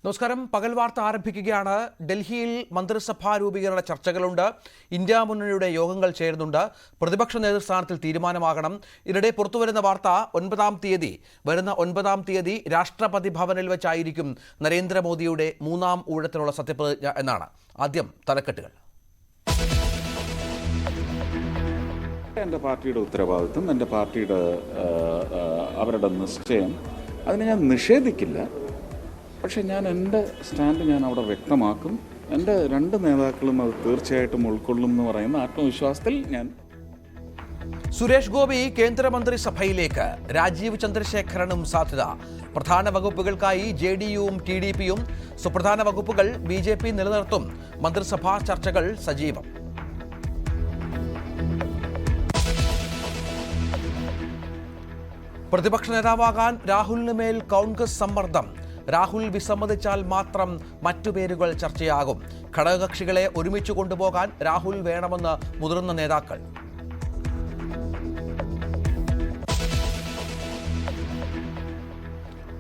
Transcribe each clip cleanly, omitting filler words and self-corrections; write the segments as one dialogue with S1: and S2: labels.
S1: നമസ്കാരം. പകൽ വാർത്ത ആരംഭിക്കുകയാണ്. ഡൽഹിയിൽ മന്ത്രിസഭാ രൂപീകരണ ചർച്ചകളുണ്ട്. ഇന്ത്യ മുന്നണിയുടെ യോഗങ്ങൾ ചേരുന്നുണ്ട്. പ്രതിപക്ഷ നേതൃസ്ഥാനത്തിൽ തീരുമാനമാകണം. ഇതിനിടെ പുറത്തുവരുന്ന വാർത്ത വരുന്ന 9-ാം തീയതി രാഷ്ട്രപതി ഭവനിൽ വെച്ചായിരിക്കും നരേന്ദ്രമോദിയുടെ 3ാം ഊഴത്തിനുള്ള സത്യപ്രതിജ്ഞ എന്നാണ്. ആദ്യം തലക്കെട്ടുകൾ.
S2: എൻ്റെ പാർട്ടിയുടെ ഉത്തരവാദിത്വം, എൻ്റെ പാർട്ടിയുടെ അവരുടെ നിശ്ചയം, അതിനെ ഞാൻ നിഷേധിക്കില്ല. പക്ഷേ എൻ്റെ സ്റ്റാൻഡ് ഞാൻ അവിടെ വ്യക്തമാക്കും. എൻ്റെ രണ്ട് നേതാക്കളും അത് തീർച്ചയായിട്ടും ഉൾക്കൊള്ളും എന്ന് പറയുന്ന ആത്മവിശ്വാസത്തിൽ ഞാൻ.
S1: സുരേഷ് ഗോപി കേന്ദ്രമന്ത്രിസഭയിലേക്ക്, രാജീവ് ചന്ദ്രശേഖരനും സാധ്യത. പ്രധാന വകുപ്പുകൾക്കായി JDUവും TDPയും, സുപ്രധാന വകുപ്പുകൾ BJP നിലനിർത്തും. മന്ത്രിസഭാ ചർച്ചകൾ സജീവം. പ്രതിപക്ഷ നേതാവാകാൻ രാഹുലിന് മേൽ കോൺഗ്രസ് സമ്മർദ്ദം. രാഹുൽ വിസമ്മതിച്ചാൽ മാത്രം മറ്റു പേരുകൾ ചർച്ചയാകും. ഘടകകക്ഷികളെ ഒരുമിച്ച് കൊണ്ടുപോകാൻ രാഹുൽ വേണമെന്ന് മുതിർന്ന നേതാക്കൾ.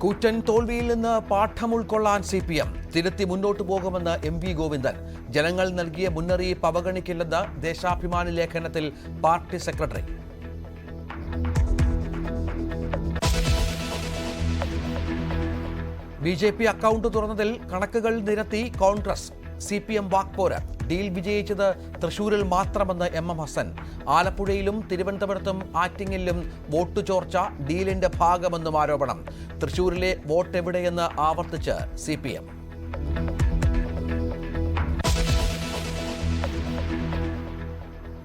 S1: കൂറ്റൻ തോൽവിയിൽ നിന്ന് പാഠം ഉൾക്കൊള്ളാൻ CPM. തിരുത്തി മുന്നോട്ടു പോകുമെന്ന് MV ഗോവിന്ദൻ. ജനങ്ങൾ നൽകിയ മുന്നറിയിപ്പ് അവഗണിക്കില്ലെന്ന് ദേശാഭിമാനി ലേഖനത്തിൽ പാർട്ടി സെക്രട്ടറി. BJP അക്കൗണ്ട് തുറന്നതിൽ കണക്കുകൾ നിരത്തി കോൺഗ്രസ്. CPM വാക്പോര്. ഡീൽ വിജയിച്ചത് തൃശൂരിൽ മാത്രമെന്ന് MM ഹസൻ. ആലപ്പുഴയിലും തിരുവനന്തപുരത്തും ആറ്റിങ്ങലിലും വോട്ട് ചോർച്ച ഡീലിന്റെ ഭാഗമെന്നും ആരോപണം. തൃശൂരിലെ വോട്ട് എവിടെയെന്ന് ആവർത്തിച്ച് CPM.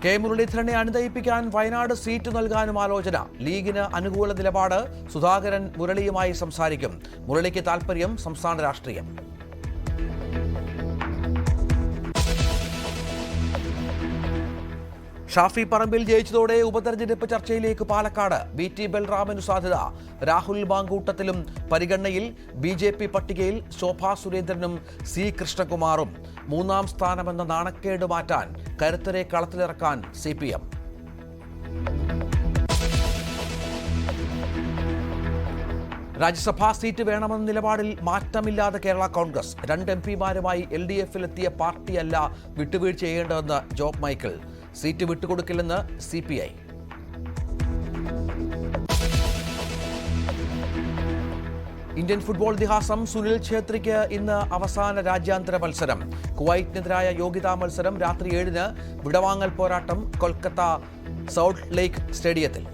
S1: കെ മുരളീധരനെ അനുനയിപ്പിക്കാൻ വയനാട് സീറ്റ് നൽകാനും ആലോചന. ലീഗിന് അനുകൂല നിലപാട്. സുധാകരൻ മുരളിയുമായി സംസാരിക്കും. മുരളിക്ക് താൽപര്യം സംസ്ഥാന രാഷ്ട്രീയം. ഷാഫി പറമ്പിൽ ജയിച്ചതോടെ ഉപതെരഞ്ഞെടുപ്പ് ചർച്ചയിലേക്ക് പാലക്കാട്. BT ബൽറാമിനു സാധ്യത. രാഹുൽ മാങ്കൂട്ടത്തിലും പരിഗണനയിൽ. BJP പട്ടികയിൽ ശോഭാ സുരേന്ദ്രനും C കൃഷ്ണകുമാറും. 3ാം സ്ഥാനമെന്ന നാണക്കേട് മാറ്റാൻ കരുത്തരെ കളത്തിലിറക്കാൻ CPM. രാജ്യസഭാ സീറ്റ് വേണമെന്ന നിലപാടിൽ മാറ്റമില്ലാതെ കേരള കോൺഗ്രസ്. 2 MPമാരുമായി LDFിലെത്തിയ പാർട്ടിയല്ല വിട്ടുവീഴ്ച ചെയ്യേണ്ടതെന്ന് ജോബ് മൈക്കിൾ. സീറ്റ് വിട്ടുകൊടുക്കില്ലെന്ന് CPI. ഇന്ത്യൻ ഫുട്ബോൾ ഇതിഹാസം സുനിൽ ഛേത്രിക്ക് ഇന്ന് അവസാന രാജ്യാന്തര മത്സരം. കുവൈറ്റിനെതിരായ യോഗ്യതാ മത്സരം രാത്രി 7-ന്. വിടവാങ്ങൽ പോരാട്ടം കൊൽക്കത്ത സൗത്ത് ലേക്ക് സ്റ്റേഡിയത്തിൽ.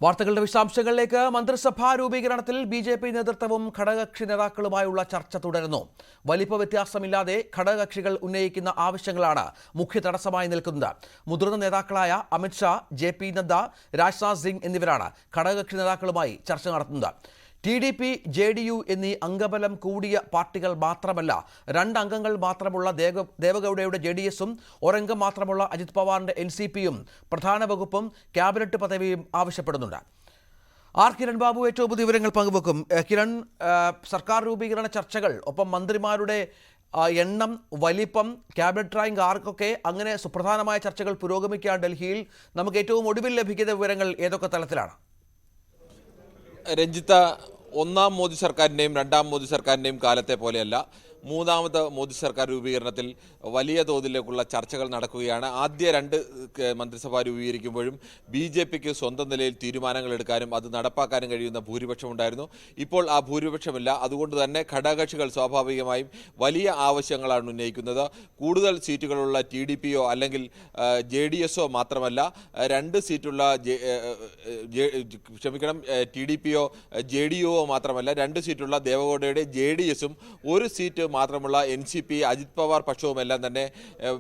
S1: വാർത്തകളുടെ വിശദാംശങ്ങളിലേക്ക്. മന്ത്രിസഭാ രൂപീകരണത്തിൽ BJP നേതൃത്വവും ഘടകകക്ഷി നേതാക്കളുമായുള്ള ചർച്ച തുടരുന്നു. വലിപ്പ വ്യത്യാസമില്ലാതെ ഘടകകക്ഷികൾ ഉന്നയിക്കുന്ന ആവശ്യങ്ങളാണ് മുഖ്യ തടസ്സമായി നിൽക്കുന്നത്. മുതിർന്ന നേതാക്കളായ അമിത്ഷാ, JP നദ്ദ, രാജ്നാഥ് സിംഗ് എന്നിവരാണ് ഘടകകക്ഷി നേതാക്കളുമായി ചർച്ച നടത്തുന്നത്. TDP, JDU എന്നീ അംഗബലം കൂടിയ പാർട്ടികൾ മാത്രമല്ല, 2 അംഗങ്ങൾ മാത്രമുള്ള ദേവഗൌഡയുടെ JDSും 1 അംഗം മാത്രമുള്ള അജിത് പവാറിന്റെ NCPയും പ്രധാന വകുപ്പും ക്യാബിനറ്റ് പദവിയും ആവശ്യപ്പെടുന്നുണ്ട്. കിരൺ ബാബു ഏറ്റവും പുതിയ വിവരങ്ങൾ പങ്കുവെക്കും. കിരൺ, സർക്കാർ രൂപീകരണ ചർച്ചകൾ, ഒപ്പം മന്ത്രിമാരുടെ എണ്ണം, വലിപ്പം, ക്യാബിനറ്റ് റാങ്ക് ആർക്കൊക്കെ, അങ്ങനെ സുപ്രധാനമായ ചർച്ചകൾ പുരോഗമിക്കാൻ ഡൽഹിയിൽ. നമുക്ക് ഏറ്റവും ഒടുവിൽ ലഭിക്കുന്ന വിവരങ്ങൾ ഏതൊക്കെ തലത്തിലാണ്?
S3: രഞ്ജിത്ത, 1ാം മോദി സർക്കാരിൻ്റെയും 2ാം മോദി സർക്കാരിൻ്റെയും കാലത്തെ പോലെയല്ല, 3ാമത് മോദി സർക്കാർ രൂപീകരണത്തിൽ വലിയ തോതിലേക്കുള്ള ചർച്ചകൾ നടക്കുകയാണ്. ആദ്യ 2 മന്ത്രിസഭ രൂപീകരിക്കുമ്പോഴും BJPക്ക് സ്വന്തം നിലയിൽ തീരുമാനങ്ങൾ എടുക്കാനും അത് നടപ്പാക്കാനും കഴിയുന്ന ഭൂരിപക്ഷമുണ്ടായിരുന്നു. ഇപ്പോൾ ആ ഭൂരിപക്ഷമില്ല. അതുകൊണ്ട് തന്നെ ഘടകകക്ഷികൾ സ്വാഭാവികമായും വലിയ ആവശ്യങ്ങളാണ് ഉന്നയിക്കുന്നത്. കൂടുതൽ സീറ്റുകളുള്ള TDPയോ അല്ലെങ്കിൽ JDSോ മാത്രമല്ല, 2 സീറ്റുള്ള TDPയോ JDUവോ മാത്രമല്ല, 2 സീറ്റുള്ള ദേവഗൌഡയുടെ JDSും 1 സീറ്റ് മാത്രമുള്ള NCP, അജിത് പവാർ പക്ഷവുമെല്ലാം തന്നെ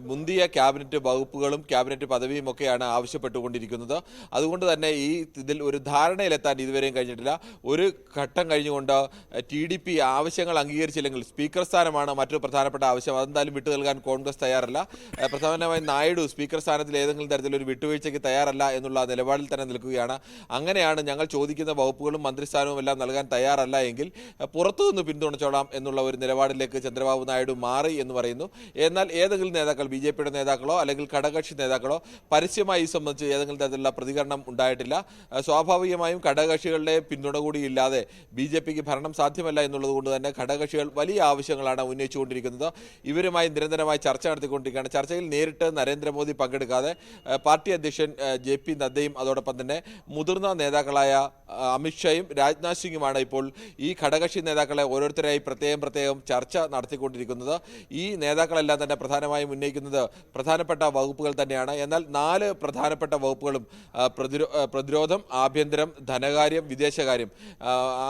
S3: മുന്തിയ ക്യാബിനറ്റ് വകുപ്പുകളും ക്യാബിനറ്റ് പദവിയും ഒക്കെയാണ് ആവശ്യപ്പെട്ടുകൊണ്ടിരിക്കുന്നത്. അതുകൊണ്ട് തന്നെ ഇതിൽ ഒരു ധാരണയിലെത്താൻ ഇതുവരെയും കഴിഞ്ഞിട്ടില്ല. ഒരു ഘട്ടം കഴിഞ്ഞുകൊണ്ട് TDP ആവശ്യങ്ങൾ അംഗീകരിച്ചില്ലെങ്കിൽ സ്പീക്കർ സ്ഥാനമാണ് മറ്റൊരു പ്രധാനപ്പെട്ട ആവശ്യം. അതെന്തായാലും വിട്ടു നൽകാൻ കോൺഗ്രസ് തയ്യാറല്ല. പ്രധാനമായും നായിഡു സ്പീക്കർ സ്ഥാനത്തിൽ ഏതെങ്കിലും തരത്തിലൊരു വിട്ടുവീഴ്ചയ്ക്ക് തയ്യാറല്ല എന്നുള്ള നിലപാടിൽ തന്നെ നിൽക്കുകയാണ്. അങ്ങനെയാണ് ഞങ്ങൾ ചോദിക്കുന്ന വകുപ്പുകളും മന്ത്രിസ്ഥാനവും എല്ലാം നൽകാൻ തയ്യാറല്ല എങ്കിൽ പുറത്തുനിന്ന് പിന്തുണച്ചോളാം എന്നുള്ള ഒരു നിലപാടിലേക്ക് ചന്ദ്രബാബു നായിഡു മാറി എന്ന് പറയുന്നു. എന്നാൽ ഏതെങ്കിലും നേതാക്കൾ, BJPയുടെ നേതാക്കളോ അല്ലെങ്കിൽ ഘടകകക്ഷി നേതാക്കളോ പരസ്യമായി ഈ സംബന്ധിച്ച് ഏതെങ്കിലും തരത്തിലുള്ള പ്രതികരണം ഉണ്ടായിട്ടില്ല. സ്വാഭാവികമായും ഘടകകക്ഷികളുടെ പിന്തുണ കൂടി ഇല്ലാതെ BJPക്ക് ഭരണം സാധ്യമല്ല എന്നുള്ളത് കൊണ്ട് തന്നെ ഘടകകക്ഷികൾ വലിയ ആവശ്യങ്ങളാണ് ഉന്നയിച്ചുകൊണ്ടിരിക്കുന്നത്. ഇവരുമായി നിരന്തരമായി ചർച്ച നടത്തിക്കൊണ്ടിരിക്കുകയാണ്. ചർച്ചയിൽ നേരിട്ട് നരേന്ദ്രമോദി പങ്കെടുക്കാതെ പാർട്ടി അധ്യക്ഷൻ JP നദ്ദയും അതോടൊപ്പം തന്നെ മുതിർന്ന നേതാക്കളായ അമിത്ഷായും രാജ്നാഥ് സിംഗുമാണ് ഇപ്പോൾ ഈ ഘടകകക്ഷി നേതാക്കളെ ഓരോരുത്തരായി പ്രത്യേകം ചർച്ച നടത്തിക്കൊണ്ടിരിക്കുന്നത്. ഈ നേതാക്കളെല്ലാം തന്നെ പ്രധാനമായും ഉന്നയിക്കുന്നത് പ്രധാനപ്പെട്ട വകുപ്പുകൾ തന്നെയാണ്. എന്നാൽ 4 പ്രധാനപ്പെട്ട വകുപ്പുകളും പ്രതിരോധം, ആഭ്യന്തരം, ധനകാര്യം, വിദേശകാര്യം,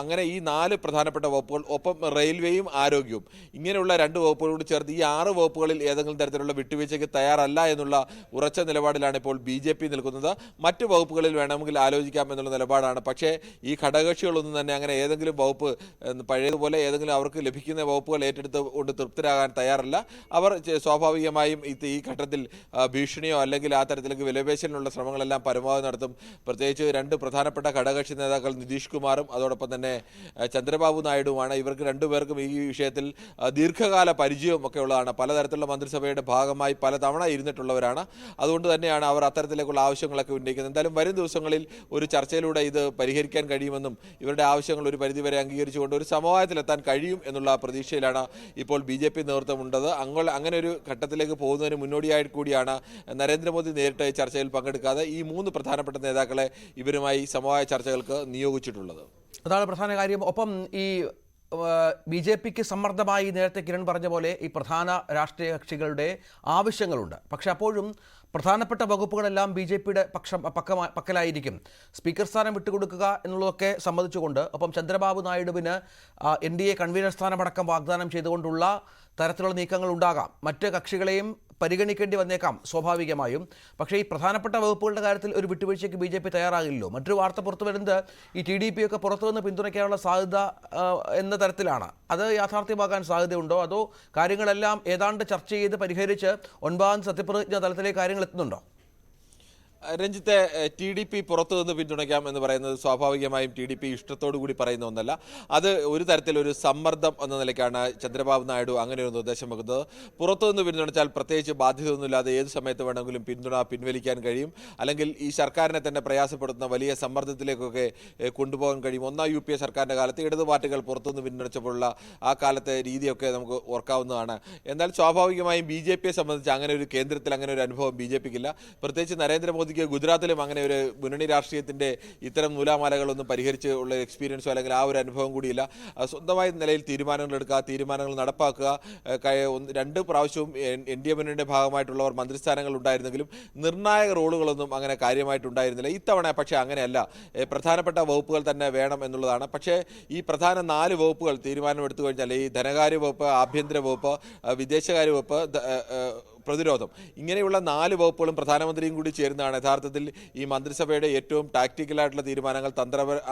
S3: അങ്ങനെ ഈ 4 പ്രധാനപ്പെട്ട വകുപ്പുകൾ, ഒപ്പം റെയിൽവേയും ആരോഗ്യവും, ഇങ്ങനെയുള്ള 2 വകുപ്പുകളോട് ചേർത്ത് ഈ 6 വകുപ്പുകളിൽ ഏതെങ്കിലും തരത്തിലുള്ള വിട്ടുവീഴ്ചയ്ക്ക് തയ്യാറല്ല എന്നുള്ള ഉറച്ച നിലപാടിലാണ് ഇപ്പോൾ BJP നിൽക്കുന്നത്. മറ്റ് വകുപ്പുകളിൽ വേണമെങ്കിൽ ആലോചിക്കാം എന്നുള്ള നിലപാടാണ്. പക്ഷേ ഈ ഘടകകക്ഷികളൊന്നും തന്നെ അങ്ങനെ ഏതെങ്കിലും വകുപ്പ് പഴയതുപോലെ ഏതെങ്കിലും അവർക്ക് ലഭിക്കുന്ന വകുപ്പുകൾ ഏറ്റെടുത്ത് കൊണ്ട് തൃപ്തരാകാൻ തയ്യാറല്ല. അവർ സ്വാഭാവികമായും ഈ ഘട്ടത്തിൽ ഭീഷണിയോ അല്ലെങ്കിൽ ആ തരത്തിലേക്ക് വിലപേശലിനുള്ള ശ്രമങ്ങളെല്ലാം പരമാവധി നടത്തും. പ്രത്യേകിച്ച് 2 പ്രധാനപ്പെട്ട ഘടകകക്ഷി നേതാക്കൾ നിതീഷ് കുമാറും അതോടൊപ്പം തന്നെ ചന്ദ്രബാബു നായിഡുമാണ്. ഇവർക്ക് 2 പേർക്കും ഈ വിഷയത്തിൽ ദീർഘകാല പരിചയവും ഒക്കെ ഉള്ളതാണ്. പലതരത്തിലുള്ള മന്ത്രിസഭയുടെ ഭാഗമായി പലതവണ ഇരുന്നിട്ടുള്ളവരാണ്. അതുകൊണ്ട് തന്നെയാണ് അവർ അത്തരത്തിലേക്കുള്ള ആവശ്യങ്ങളൊക്കെ ഉന്നയിക്കുന്നത്. എന്തായാലും വരും ദിവസങ്ങളിൽ ഒരു ചർച്ചയിലൂടെ ഇത് പരിഹരിക്കാൻ കഴിയുമെന്നും ഇവരുടെ ആവശ്യങ്ങൾ ഒരു പരിധിവരെ അംഗീകരിച്ചുകൊണ്ട് ഒരു സമവായത്തിലെത്താൻ കഴിയും എന്നുള്ള പ്രതീക്ഷയിലാണ് ഇപ്പോൾ BJP നേതൃത്വം ഉള്ളത്. അങ്ങനെ ഒരു ഘട്ടത്തിലേക്ക് പോകുന്നതിന് മുന്നോടിയായി കൂടിയാണ് നരേന്ദ്രമോദി നേരിട്ട് ചർച്ചയിൽ പങ്കെടുക്കാതെ ഈ 3 പ്രധാനപ്പെട്ട നേതാക്കളെ ഇവരുമായി സമവായ ചർച്ചകൾക്ക് നിയോഗിച്ചിട്ടുള്ളത്.
S1: അതാണ് പ്രധാന കാര്യം. ഒപ്പം ഈ BJPക്ക് സമ്മർദ്ദമായി നേരത്തെ കിരൺ പറഞ്ഞ പോലെ ഈ പ്രധാന രാഷ്ട്രീയ കക്ഷികളുടെ ആവശ്യങ്ങളുണ്ട്. പക്ഷെ അപ്പോഴും പ്രധാനപ്പെട്ട വകുപ്പുകളെല്ലാം BJPയുടെ പക്കലായിരിക്കും. സ്പീക്കർ സ്ഥാനം വിട്ടുകൊടുക്കുക എന്നുള്ളതൊക്കെ സമ്മതിച്ചുകൊണ്ട്, ഒപ്പം ചന്ദ്രബാബു നായിഡുവിന് NDA കൺവീനർ സ്ഥാനമടക്കം വാഗ്ദാനം ചെയ്തുകൊണ്ടുള്ള തരത്തിലുള്ള നീക്കങ്ങൾ ഉണ്ടാകാം. മറ്റ് കക്ഷികളെയും പരിഗണിക്കേണ്ടി വന്നേക്കാം സ്വാഭാവികമായും. പക്ഷേ ഈ പ്രധാനപ്പെട്ട വകുപ്പുകളുടെ കാര്യത്തിൽ ഒരു വിട്ടുവീഴ്ചയ്ക്ക് BJP തയ്യാറാകില്ലല്ലോ. മറ്റൊരു വാർത്ത പുറത്തു വരുന്നത് ഈ TDP ഒക്കെ പുറത്തുനിന്ന് പിന്തുണയ്ക്കാനുള്ള സാധ്യത എന്ന തരത്തിലാണ്. അത് യാഥാർത്ഥ്യമാകാൻ സാധ്യതയുണ്ടോ, അതോ കാര്യങ്ങളെല്ലാം ഏതാണ്ട് ചർച്ച ചെയ്ത് പരിഹരിച്ച് 9ാം സത്യപ്രതിജ്ഞ തലത്തിലേക്ക് കാര്യങ്ങൾ എത്തുന്നുണ്ടോ?
S3: രഞ്ജിത്തെ, TDP പുറത്തു നിന്ന് പിന്തുണയ്ക്കാം എന്ന് പറയുന്നത് സ്വാഭാവികമായും TDP ഇഷ്ടത്തോടു കൂടി പറയുന്ന ഒന്നല്ല. അത് ഒരു തരത്തിലൊരു സമ്മർദ്ദം എന്ന നിലയ്ക്കാണ് ചന്ദ്രബാബു നായിഡു അങ്ങനെ ഒരു നിർദ്ദേശം വെക്കുന്നത്. പുറത്തുനിന്ന് പിന്തുണച്ചാൽ പ്രത്യേകിച്ച് ബാധ്യതയൊന്നുമില്ലാതെ ഏത് സമയത്ത് വേണമെങ്കിലും പിന്തുണ പിൻവലിക്കാൻ കഴിയും. അല്ലെങ്കിൽ ഈ സർക്കാരിനെ തന്നെ പ്രയാസപ്പെടുത്തുന്ന വലിയ സമ്മർദ്ദത്തിലേക്കൊക്കെ കൊണ്ടുപോകാൻ കഴിയും. 1ാം UPA സർക്കാരിൻ്റെ കാലത്ത് ഇടതു പാർട്ടികൾ പുറത്തുനിന്ന് പിന്തുണച്ചപ്പോഴുള്ള ആ കാലത്തെ രീതിയൊക്കെ നമുക്ക് ഓർക്കാവുന്നതാണ്. എന്നാൽ സ്വാഭാവികമായും BJPയെ സംബന്ധിച്ച് അങ്ങനെ ഒരു കേന്ദ്രത്തിൽ അങ്ങനെ ഒരു അനുഭവം BJPക്കില്ല. പ്രത്യേകിച്ച് നരേന്ദ്രമോദി ഗുജറാത്തിലും അങ്ങനെ ഒരു മുന്നണി രാഷ്ട്രീയത്തിന്റെ ഇത്തരം നൂലാമാലകളൊന്നും പരിഹരിച്ച് ഉള്ള എക്സ്പീരിയൻസോ അല്ലെങ്കിൽ ആ ഒരു അനുഭവം കൂടിയില്ല. സ്വന്തമായ നിലയിൽ തീരുമാനങ്ങൾ എടുക്കുക, തീരുമാനങ്ങൾ നടപ്പാക്കുക. 2 പ്രാവശ്യവും NDA മുന്നണിയുടെ ഭാഗമായിട്ടുള്ളവർ മന്ത്രിസ്ഥാനങ്ങൾ ഉണ്ടായിരുന്നെങ്കിലും നിർണായക റോളുകളൊന്നും അങ്ങനെ കാര്യമായിട്ടുണ്ടായിരുന്നില്ല. ഇത്തവണ പക്ഷേ അങ്ങനെയല്ല. പ്രധാനപ്പെട്ട വകുപ്പുകൾ തന്നെ വേണം എന്നുള്ളതാണ്. പക്ഷേ ഈ പ്രധാന 4 വകുപ്പുകൾ തീരുമാനമെടുത്തു കഴിഞ്ഞാൽ ഈ ധനകാര്യ വകുപ്പ്, ആഭ്യന്തര വകുപ്പ്, വിദേശകാര്യ വകുപ്പ്, പ്രതിരോധം, ഇങ്ങനെയുള്ള 4 വകുപ്പുകളും പ്രധാനമന്ത്രിയും കൂടി ചേരുന്നതാണ് യഥാർത്ഥത്തിൽ ഈ മന്ത്രിസഭയുടെ ഏറ്റവും ടാക്ടിക്കലായിട്ടുള്ള തീരുമാനങ്ങൾ,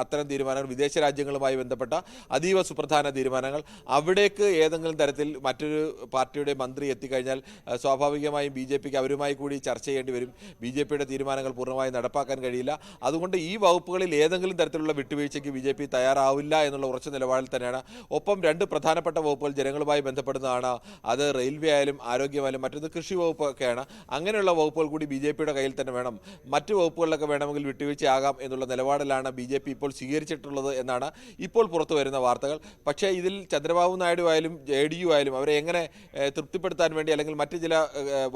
S3: അത്തരം തീരുമാനങ്ങൾ, വിദേശ രാജ്യങ്ങളുമായി ബന്ധപ്പെട്ട അതീവ സുപ്രധാന തീരുമാനങ്ങൾ. അവിടേക്ക് ഏതെങ്കിലും തരത്തിൽ മറ്റൊരു പാർട്ടിയുടെ മന്ത്രി എത്തിക്കഴിഞ്ഞാൽ സ്വാഭാവികമായും BJPക്ക് അവരുമായി കൂടി ചർച്ച ചെയ്യേണ്ടി വരും. BJPയുടെ തീരുമാനങ്ങൾ പൂർണ്ണമായി നടപ്പാക്കാൻ കഴിയില്ല. അതുകൊണ്ട് ഈ വകുപ്പുകളിൽ ഏതെങ്കിലും തരത്തിലുള്ള വിട്ടുവീഴ്ചയ്ക്ക് BJP തയ്യാറാവില്ല എന്നുള്ള ഉറച്ച നിലപാടിൽ തന്നെയാണ്. ഒപ്പം 2 പ്രധാനപ്പെട്ട വകുപ്പുകൾ ജനങ്ങളുമായി ബന്ധപ്പെടുന്നതാണ്. അത് റെയിൽവേ ആയാലും ആരോഗ്യമായാലും മറ്റൊന്ന് കൃഷി വകുപ്പൊക്കെയാണ്. അങ്ങനെയുള്ള വകുപ്പുകൾ കൂടി BJPയുടെ കയ്യിൽ തന്നെ വേണം. മറ്റ് വകുപ്പുകളിലൊക്കെ വേണമെങ്കിൽ വിട്ടുവീഴ്ചയാകാം എന്നുള്ള നിലപാടിലാണ് BJP ഇപ്പോൾ സ്വീകരിച്ചിട്ടുള്ളത് എന്നാണ് ഇപ്പോൾ പുറത്തു വരുന്ന വാർത്തകൾ. പക്ഷേ ഇതിൽ ചന്ദ്രബാബു നായിഡു ആയാലും JDU ആയാലും അവരെ എങ്ങനെ തൃപ്തിപ്പെടുത്താൻ വേണ്ടി അല്ലെങ്കിൽ മറ്റ് ചില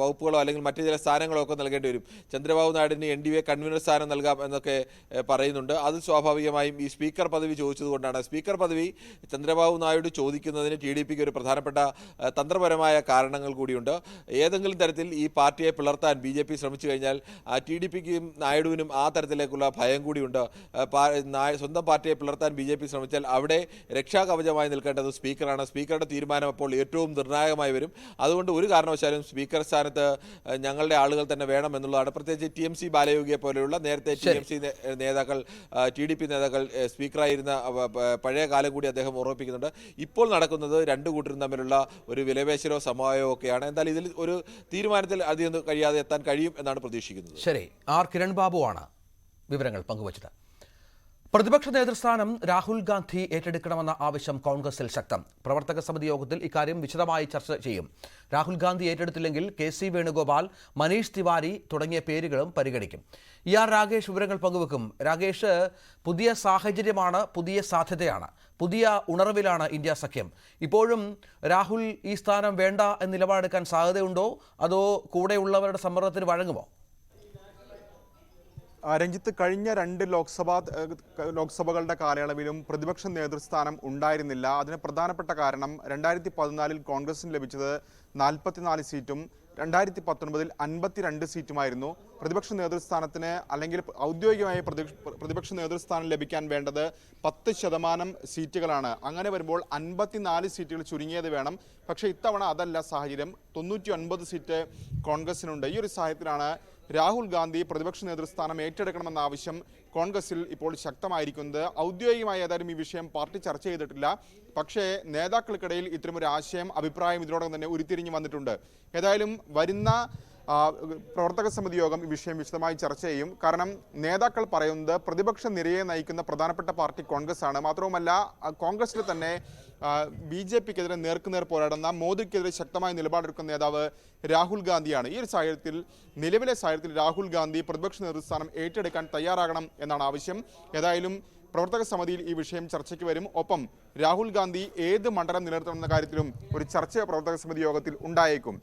S3: വകുപ്പുകളോ അല്ലെങ്കിൽ മറ്റ് ചില സ്ഥാനങ്ങളോ ഒക്കെ നൽകേണ്ടി വരും. ചന്ദ്രബാബു നായിഡുവിന് NDA കൺവീനർ സ്ഥാനം നൽകാം എന്നൊക്കെ പറയുന്നുണ്ട്. അത് സ്വാഭാവികമായും ഈ സ്പീക്കർ പദവി ചോദിച്ചതുകൊണ്ടാണ്. സ്പീക്കർ പദവി ചന്ദ്രബാബു നായിഡു ചോദിക്കുന്നതിന് TDPക്ക് ഒരു പ്രധാനപ്പെട്ട തന്ത്രപരമായ കാരണങ്ങൾ കൂടിയുണ്ട്. ഏതെങ്കിലും തരത്തിൽ ഈ പാർട്ടിയെ പിളർത്താൻ BJP ശ്രമിച്ചു കഴിഞ്ഞാൽ TDPക്കും നായിഡുവിനും ആ തരത്തിലേക്കുള്ള ഭയം കൂടിയുണ്ട്. സ്വന്തം പാർട്ടിയെ പിളർത്താൻ BJP ശ്രമിച്ചാൽ അവിടെ രക്ഷാകവചമായി നിൽക്കേണ്ടത് സ്പീക്കറാണ്. സ്പീക്കറുടെ തീരുമാനം അപ്പോൾ ഏറ്റവും നിർണായകമായി വരും. അതുകൊണ്ട് ഒരു കാരണവശാലും സ്പീക്കർ സ്ഥാനത്ത് ഞങ്ങളുടെ ആളുകൾ തന്നെ വേണം എന്നുള്ളതാണ്. പ്രത്യേകിച്ച് TMC ബാലയോഗിയെ പോലെയുള്ള നേരത്തെ TMC നേതാക്കൾ, TDP നേതാക്കൾ സ്പീക്കറായിരുന്ന പഴയ കാലം കൂടി അദ്ദേഹം ഓർമ്മിപ്പിക്കുന്നുണ്ട്. ഇപ്പോൾ നടക്കുന്നത് 2 കൂട്ടരും തമ്മിലുള്ള ഒരു വിലപേശലോ സമവായമോ ഒക്കെയാണ്. എന്നാൽ ഇതിൽ ഒരു തീരുമാനത്തിൽ അധികം കഴിയാതെ എത്താൻ കഴിയും എന്നാണ് പ്രതീക്ഷിക്കുന്നത്.
S1: ശരി, കിരൺ ബാബുവാണ് വിവരങ്ങൾ പങ്കുവച്ചത്. പ്രതിപക്ഷ നേതൃസ്ഥാനം രാഹുൽ ഗാന്ധി ഏറ്റെടുക്കണമെന്ന ആവശ്യം കോൺഗ്രസിൽ ശക്തം. പ്രവർത്തക സമിതി യോഗത്തിൽ ഇക്കാര്യം വിശദമായി ചർച്ച ചെയ്യും. രാഹുൽ ഗാന്ധി ഏറ്റെടുത്തില്ലെങ്കിൽ KC വേണുഗോപാൽ, മനീഷ് തിവാരി തുടങ്ങിയ പേരുകളും പരിഗണിക്കും. ER രാഗേഷ് വിവരങ്ങൾ പങ്കുവെക്കും. രാഗേഷ്, പുതിയ സാഹചര്യമാണ്, പുതിയ സാധ്യതയാണ്, പുതിയ ഉണർവിലാണ് ഇന്ത്യ സഖ്യം. ഇപ്പോഴും രാഹുൽ ഈ സ്ഥാനം വേണ്ട എന്ന നിലപാടെടുക്കാൻ സാധ്യതയുണ്ടോ, അതോ കൂടെയുള്ളവരുടെ സമ്മർദ്ദത്തിന് വഴങ്ങുമോ?
S4: രഞ്ജിത്ത്, കഴിഞ്ഞ 2 ലോക്സഭകളുടെ കാലയളവിലും പ്രതിപക്ഷ നേതൃസ്ഥാനം ഉണ്ടായിരുന്നില്ല. അതിന് പ്രധാനപ്പെട്ട കാരണം 2014 കോൺഗ്രസിന് ലഭിച്ചത് 44 സീറ്റും 2019 52 സീറ്റുമായിരുന്നു. പ്രതിപക്ഷ നേതൃസ്ഥാനത്തിന് അല്ലെങ്കിൽ ഔദ്യോഗികമായി പ്രതിപക്ഷ നേതൃസ്ഥാനം ലഭിക്കാൻ വേണ്ടത് 10% സീറ്റുകളാണ്. അങ്ങനെ വരുമ്പോൾ 54 സീറ്റുകൾ ചുരുങ്ങിയത് വേണം. പക്ഷേ ഇത്തവണ അതല്ല സാഹചര്യം. 99 സീറ്റ് കോൺഗ്രസിനുണ്ട്. ഈ ഒരു സാഹചര്യത്തിലാണ് രാഹുൽ ഗാന്ധി പ്രതിപക്ഷ നേതൃസ്ഥാനം ഏറ്റെടുക്കണമെന്ന ആവശ്യം കോൺഗ്രസിൽ ഇപ്പോൾ ശക്തമായിരിക്കുന്നത്. ഔദ്യോഗികമായി ഏതായാലും ഈ വിഷയം പാർട്ടി ചർച്ച ചെയ്തിട്ടില്ല. പക്ഷേ നേതാക്കൾക്കിടയിൽ ഇത്തരമൊരു ആശയം, അഭിപ്രായം ഇതിനോടകം തന്നെ ഉരുത്തിരിഞ്ഞു വന്നിട്ടുണ്ട്. ഏതായാലും വരുന്ന പ്രവർത്തക സമിതി യോഗം ഈ വിഷയം വിശദമായി ചർച്ച ചെയ്യും. കാരണം നേതാക്കൾ പറയുന്നത് പ്രതിപക്ഷ നിരയെ നയിക്കുന്ന പ്രധാനപ്പെട്ട പാർട്ടി കോൺഗ്രസ് ആണ്. മാത്രവുമല്ല, കോൺഗ്രസിൽ തന്നെ BJPക്കെതിരെ നേർക്കുനേർ പോരാടുന്ന, മോദിക്കെതിരെ ശക്തമായ നിലപാടെടുക്കുന്ന നേതാവ് രാഹുൽ ഗാന്ധിയാണ്. ഈ ഒരു സാഹചര്യത്തിൽ, നിലവിലെ സാഹചര്യത്തിൽ രാഹുൽ ഗാന്ധി പ്രതിപക്ഷ നേതൃസ്ഥാനം ഏറ്റെടുക്കാൻ തയ്യാറാകണം എന്നാണ് ആവശ്യം. ഏതായാലും പ്രവർത്തക സമിതിയിൽ ഈ വിഷയം ചർച്ചയ്ക്ക് വരും. ഒപ്പം രാഹുൽ ഗാന്ധി ഏത് മണ്ഡലം നിലനിർത്തണമെന്ന കാര്യത്തിലും ഒരു ചർച്ച പ്രവർത്തക സമിതി യോഗത്തിൽ ഉണ്ടായേക്കും.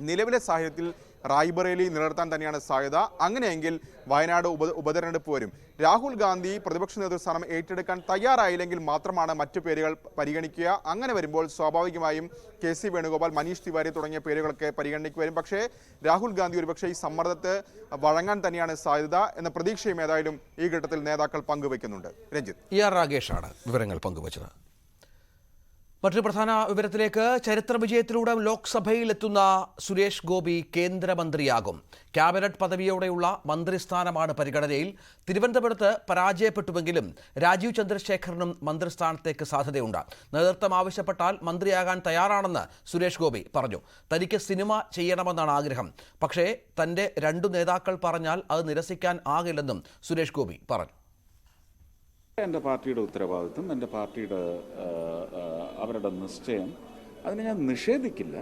S4: നിലവിലെ സാഹചര്യത്തിൽ റായ്ബറേലി നിലനിർത്താൻ തന്നെയാണ് സാധ്യത. അങ്ങനെയെങ്കിൽ വയനാട് ഉപതെരഞ്ഞെടുപ്പ് വരും. രാഹുൽ ഗാന്ധി പ്രതിപക്ഷ നേതൃസ്ഥാനം ഏറ്റെടുക്കാൻ തയ്യാറായില്ലെങ്കിൽ മാത്രമാണ് മറ്റു പേരുകൾ പരിഗണിക്കുക. അങ്ങനെ വരുമ്പോൾ സ്വാഭാവികമായും KC വേണുഗോപാൽ, മനീഷ് തിവാരി തുടങ്ങിയ പേരുകളൊക്കെ പരിഗണനയ്ക്ക് വരും. പക്ഷേ രാഹുൽ ഗാന്ധി ഒരുപക്ഷെ ഈ സമ്മർദ്ദത്തെ വഴങ്ങാൻ തന്നെയാണ് സാധ്യത എന്ന പ്രതീക്ഷയും ഏതായാലും ഈ ഘട്ടത്തിൽ നേതാക്കൾ പങ്കുവയ്ക്കുന്നുണ്ട്. രഞ്ജിത്ത്.
S1: ER രാഗേഷാണ് വിവരങ്ങൾ പങ്കുവച്ചത്. മറ്റൊരു പ്രധാന വിവരത്തിലേക്ക്. ചരിത്ര വിജയത്തിലൂടെ ലോക്സഭയിലെത്തുന്ന സുരേഷ് ഗോപി കേന്ദ്രമന്ത്രിയാകും. ക്യാബിനറ്റ് പദവിയോടെയുള്ള മന്ത്രിസ്ഥാനമാണ് പരിഗണനയിൽ. തിരുവനന്തപുരത്ത് പരാജയപ്പെട്ടുവെങ്കിലും രാജീവ് ചന്ദ്രശേഖറിനും മന്ത്രിസ്ഥാനത്തേക്ക് സാധ്യതയുണ്ട്. നേതൃത്വം ആവശ്യപ്പെട്ടാൽ മന്ത്രിയാകാൻ തയ്യാറാണെന്ന് സുരേഷ് ഗോപി പറഞ്ഞു. തനിക്ക് സിനിമ ചെയ്യണമെന്നാണ് ആഗ്രഹം. പക്ഷേ തൻ്റെ 2 നേതാക്കൾ പറഞ്ഞാൽ അത് നിരസിക്കാൻ ആകില്ലെന്നും സുരേഷ് ഗോപി പറഞ്ഞു.
S2: എൻ്റെ പാർട്ടിയുടെ ഉത്തരവാദിത്വം, എൻ്റെ പാർട്ടിയുടെ അവരുടെ നിശ്ചയം, അതിനെ ഞാൻ നിഷേധിക്കില്ല.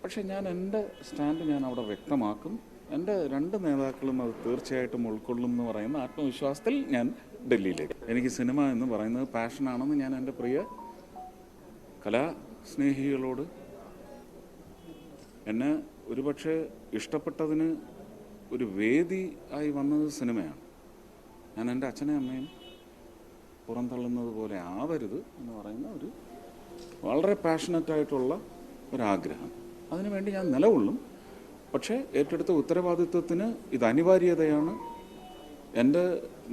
S2: പക്ഷെ ഞാൻ എൻ്റെ സ്റ്റാൻഡ് ഞാൻ അവിടെ വ്യക്തമാക്കും. എൻ്റെ 2 നേതാക്കളും അത് തീർച്ചയായിട്ടും ഉൾക്കൊള്ളും എന്ന് പറയുന്ന ആത്മവിശ്വാസത്തിൽ ഞാൻ ഡൽഹിയിലേക്ക്. എനിക്ക് സിനിമ എന്ന് പറയുന്നത് പാഷനാണെന്ന് ഞാൻ എൻ്റെ പ്രിയ കലാസ്നേഹികളോട്, എന്നെ ഒരുപക്ഷെ ഇഷ്ടപ്പെട്ടതിന് ഒരു വേദി ആയി വന്നത് സിനിമയാണ്. ഞാൻ എൻ്റെ അച്ഛനെയും അമ്മയും പുറന്തള്ളുന്നത് പോലെ ആവരുത് എന്ന് പറയുന്ന ഒരു വളരെ പാഷനറ്റായിട്ടുള്ള ഒരാഗ്രഹം. അതിനുവേണ്ടി ഞാൻ നിലകൊള്ളും. പക്ഷേ ഏറ്റെടുത്ത ഉത്തരവാദിത്വത്തിന് ഇത് അനിവാര്യതയാണ്. എൻ്റെ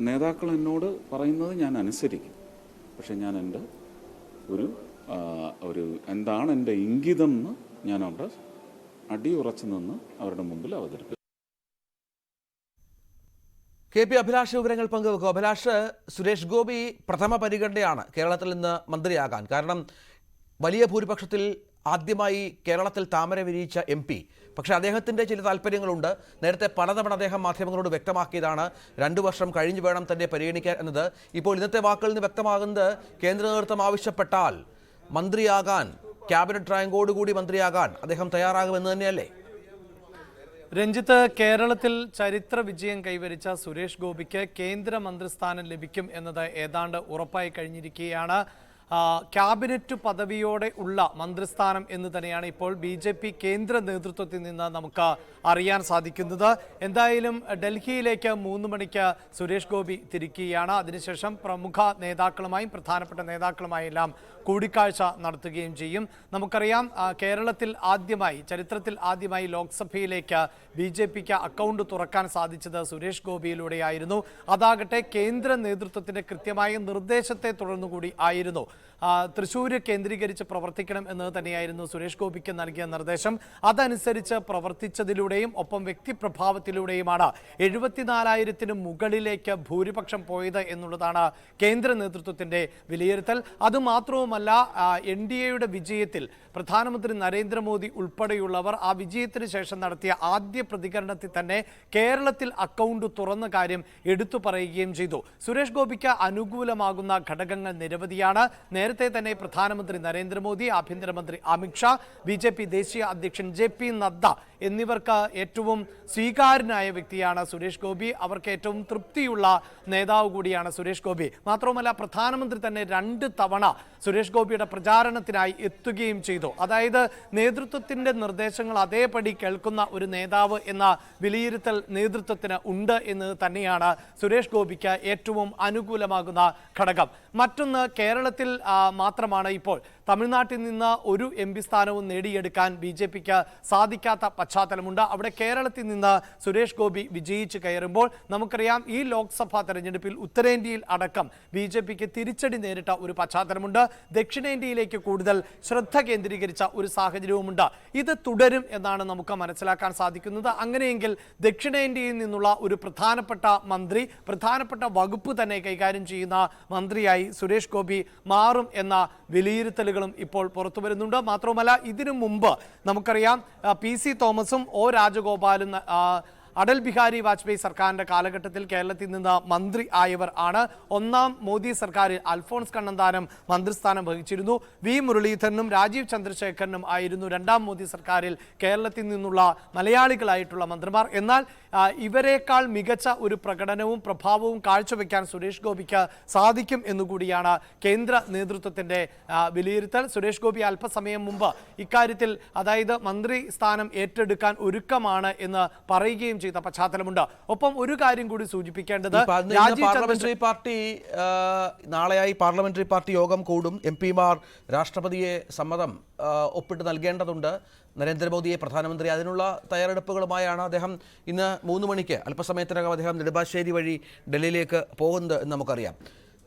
S2: നേതാക്കൾ എന്നോട് പറയുന്നത് ഞാൻ അനുസരിക്കും. പക്ഷെ ഞാൻ എൻ്റെ ഒരു എന്താണ് എൻ്റെ ഇംഗിതം എന്ന് ഞാൻ അവിടെ അടിയുറച്ചു നിന്ന് അവരുടെ മുമ്പിൽ അവതരിപ്പിക്കും.
S1: KP അഭിലാഷ് വിവരങ്ങൾ പങ്കുവെക്കും. അഭിലാഷ്, സുരേഷ് ഗോപി പ്രഥമ പരിഗണനയാണ് കേരളത്തിൽ നിന്ന് മന്ത്രിയാകാൻ. കാരണം വലിയ ഭൂരിപക്ഷത്തിൽ ആദ്യമായി കേരളത്തിൽ താമര വിരിയിച്ച MP. പക്ഷേ അദ്ദേഹത്തിൻ്റെ ചില താല്പര്യങ്ങളുണ്ട്. നേരത്തെ പലതവണ അദ്ദേഹം മാധ്യമങ്ങളോട് വ്യക്തമാക്കിയതാണ് 2 വർഷം കഴിഞ്ഞ് വേണം തന്നെ പരിഗണിക്കാൻ എന്നത്. ഇപ്പോൾ ഇന്നത്തെ വാക്കുകളിൽ നിന്ന് വ്യക്തമാകുന്നത് കേന്ദ്ര നേതൃത്വം ആവശ്യപ്പെട്ടാൽ മന്ത്രിയാകാൻ, ക്യാബിനറ്റ് റാങ്കോടുകൂടി മന്ത്രിയാകാൻ അദ്ദേഹം തയ്യാറാകുമെന്ന് തന്നെയല്ലേ?
S5: രഞ്ജിത്ത്, കേരളത്തിൽ ചരിത്ര വിജയം കൈവരിച്ച സുരേഷ് ഗോപിക്ക് കേന്ദ്ര മന്ത്രിസ്ഥാനം ലഭിക്കും എന്നത് ഏതാണ്ട് ഉറപ്പായി കഴിഞ്ഞിരിക്കുകയാണ്. ക്യാബിനറ്റ് പദവിയോടെ ഉള്ള മന്ത്രിസ്ഥാനം എന്ന് തന്നെയാണ് ഇപ്പോൾ BJP കേന്ദ്ര നേതൃത്വത്തിൽ നിന്ന് നമുക്ക് അറിയാൻ സാധിക്കുന്നത്. എന്തായാലും ഡൽഹിയിലേക്ക് 3 മണിക്ക് സുരേഷ് ഗോപി തിരിക്കുകയാണ്. അതിനുശേഷം പ്രമുഖ നേതാക്കളുമായും പ്രധാനപ്പെട്ട നേതാക്കളുമായെല്ലാം കൂടിക്കാഴ്ച നടത്തുകയും ചെയ്യും. നമുക്കറിയാം, കേരളത്തിൽ ചരിത്രത്തിൽ ആദ്യമായി ലോക്സഭയിലേക്ക് BJPക്ക് അക്കൗണ്ട് തുറക്കാൻ സാധിച്ചത് സുരേഷ് ഗോപിയിലൂടെയായിരുന്നു. അതാകട്ടെ കേന്ദ്ര നേതൃത്വത്തിന്റെ കൃത്യമായ നിർദ്ദേശത്തെ തുടർന്നുകൂടി ആയിരുന്നു. തൃശ്ശൂർ കേന്ദ്രീകരിച്ച് പ്രവർത്തിക്കണം എന്നത് തന്നെയായിരുന്നു സുരേഷ് ഗോപിക്ക് നൽകിയ നിർദ്ദേശം. അതനുസരിച്ച് പ്രവർത്തിച്ചതിലൂടെയും ഒപ്പം വ്യക്തിപ്രഭാവത്തിലൂടെയുമാണ് 74,000-ന് മുകളിലേക്ക് ഭൂരിപക്ഷം പോയത് എന്നുള്ളതാണ് കേന്ദ്ര നേതൃത്വത്തിന്റെ വിലയിരുത്തൽ. അതുമാത്രവുമല്ല, NDAയുടെ വിജയത്തിൽ പ്രധാനമന്ത്രി നരേന്ദ്രമോദി ഉൾപ്പെടെയുള്ളവർ ആ വിജയത്തിന് ശേഷം നടത്തിയ ആദ്യ പ്രതികരണത്തിൽ തന്നെ കേരളത്തിൽ അക്കൗണ്ട് തുറന്ന കാര്യം എടുത്തു പറയുകയും ചെയ്തു. സുരേഷ് ഗോപിക്ക് അനുകൂലമാകുന്ന ഘടകങ്ങൾ നിരവധിയാണ്. നേരത്തെ തന്നെ പ്രധാനമന്ത്രി നരേന്ദ്രമോദി, ആഭ്യന്തരമന്ത്രി അമിത്ഷാ, BJP ദേശീയ അധ്യക്ഷൻ JP നദ്ദ എന്നിവർക്ക് ഏറ്റവും സ്വീകാര്യനായ വ്യക്തിയാണ് സുരേഷ് ഗോപി. അവർക്ക് ഏറ്റവും തൃപ്തിയുള്ള നേതാവ് കൂടിയാണ് സുരേഷ് ഗോപി. മാത്രവുമല്ല, പ്രധാനമന്ത്രി തന്നെ 2 തവണ സുരേഷ് ഗോപിയുടെ പ്രചാരണത്തിനായി എത്തുകയും ചെയ്തു. അതായത് നേതൃത്വത്തിന്റെ നിർദ്ദേശങ്ങൾ അതേപടി കേൾക്കുന്ന ഒരു നേതാവ് എന്ന വിലയിരുത്തൽ നേതൃത്വത്തിന് ഉണ്ട് എന്ന് തന്നെയാണ് സുരേഷ് ഗോപിക്ക് ഏറ്റവും അനുകൂലമാകുന്ന ഘടകം. മറ്റൊന്ന്, കേരളത്തിൽ മാത്രമാണ് ഇപ്പോൾ തമിഴ്നാട്ടിൽ നിന്ന് ഒരു MP സ്ഥാനവും നേടിയെടുക്കാൻ BJPക്ക് സാധിക്കാത്ത പശ്ചാത്തലമുണ്ട്. അവിടെ കേരളത്തിൽ നിന്ന് സുരേഷ് ഗോപി വിജയിച്ച് കയറുമ്പോൾ നമുക്കറിയാം ഈ ലോക്സഭാ തെരഞ്ഞെടുപ്പിൽ ഉത്തരേന്ത്യയിൽ അടക്കം BJPക്ക് തിരിച്ചടി നേരിട്ട ഒരു പശ്ചാത്തലമുണ്ട്. ദക്ഷിണേന്ത്യയിലേക്ക് കൂടുതൽ ശ്രദ്ധ കേന്ദ്രീകരിച്ച ഒരു സാഹചര്യവുമുണ്ട്. ഇത് തുടരും എന്നാണ് നമുക്ക് മനസ്സിലാക്കാൻ സാധിക്കുന്നത്. അങ്ങനെയെങ്കിൽ ദക്ഷിണേന്ത്യയിൽ നിന്നുള്ള ഒരു പ്രധാനപ്പെട്ട മന്ത്രി, പ്രധാനപ്പെട്ട വകുപ്പ് തന്നെ കൈകാര്യം ചെയ്യുന്ന മന്ത്രിയായി സുരേഷ് ഗോപി മാറും എന്ന വിലയിരുത്തലുകളും ഇപ്പോൾ പുറത്തു വരുന്നുണ്ട്. മാത്രവുമല്ല, ഇതിനു മുമ്പ് നമുക്കറിയാം PC തോമസും O രാജഗോപാലും അടൽ ബിഹാരി വാജ്പേയി സർക്കാരിന്റെ കാലഘട്ടത്തിൽ കേരളത്തിൽ നിന്ന് മന്ത്രി ആയവർ ആണ്. 1ാം മോദി സർക്കാരിൽ അൽഫോൺസ് കണ്ണന്താനം മന്ത്രിസ്ഥാനം വഹിച്ചിരുന്നു. V മുരളീധരനും രാജീവ് ചന്ദ്രശേഖരനും ആയിരുന്നു 2ാം മോദി സർക്കാരിൽ കേരളത്തിൽ നിന്നുള്ള മലയാളികളായിട്ടുള്ള മന്ത്രിമാർ. എന്നാൽ ഇവരെക്കാൾ മികച്ച ഒരു പ്രകടനവും പ്രഭാവവും കാഴ്ചവെക്കാൻ സുരേഷ് ഗോപിക്ക് സാധിക്കും എന്നുകൂടിയാണ് കേന്ദ്ര നേതൃത്വത്തിന്റെ വിലയിരുത്തൽ. സുരേഷ് ഗോപി അല്പസമയം മുമ്പ് ഇക്കാര്യത്തിൽ, അതായത് മന്ത്രി സ്ഥാനം ഏറ്റെടുക്കാൻ ഒരുക്കമാണ് എന്ന് പറയുകയും ചെയ്ത പശ്ചാത്തലമുണ്ട്. ഒപ്പം ഒരു കാര്യം കൂടി സൂചിപ്പിക്കേണ്ടത്,
S1: നാളെയായി പാർലമെന്ററി പാർട്ടി യോഗം കൂടും. MP-മാർ രാഷ്ട്രപതിയെ സമ്മതം ഒപ്പിട്ട് നൽകേണ്ടതുണ്ട്. നരേന്ദ്രമോദിയെ പ്രധാനമന്ത്രി അതിനുള്ള തയ്യാറെടുപ്പുകളുമായാണ് അദ്ദേഹം ഇന്ന് 3 മണിക്ക് അല്പസമയത്തിനകം അദ്ദേഹം നെടുമ്പാശ്ശേരി വഴി ഡൽഹിയിലേക്ക് പോകുന്നത് എന്ന് നമുക്കറിയാം.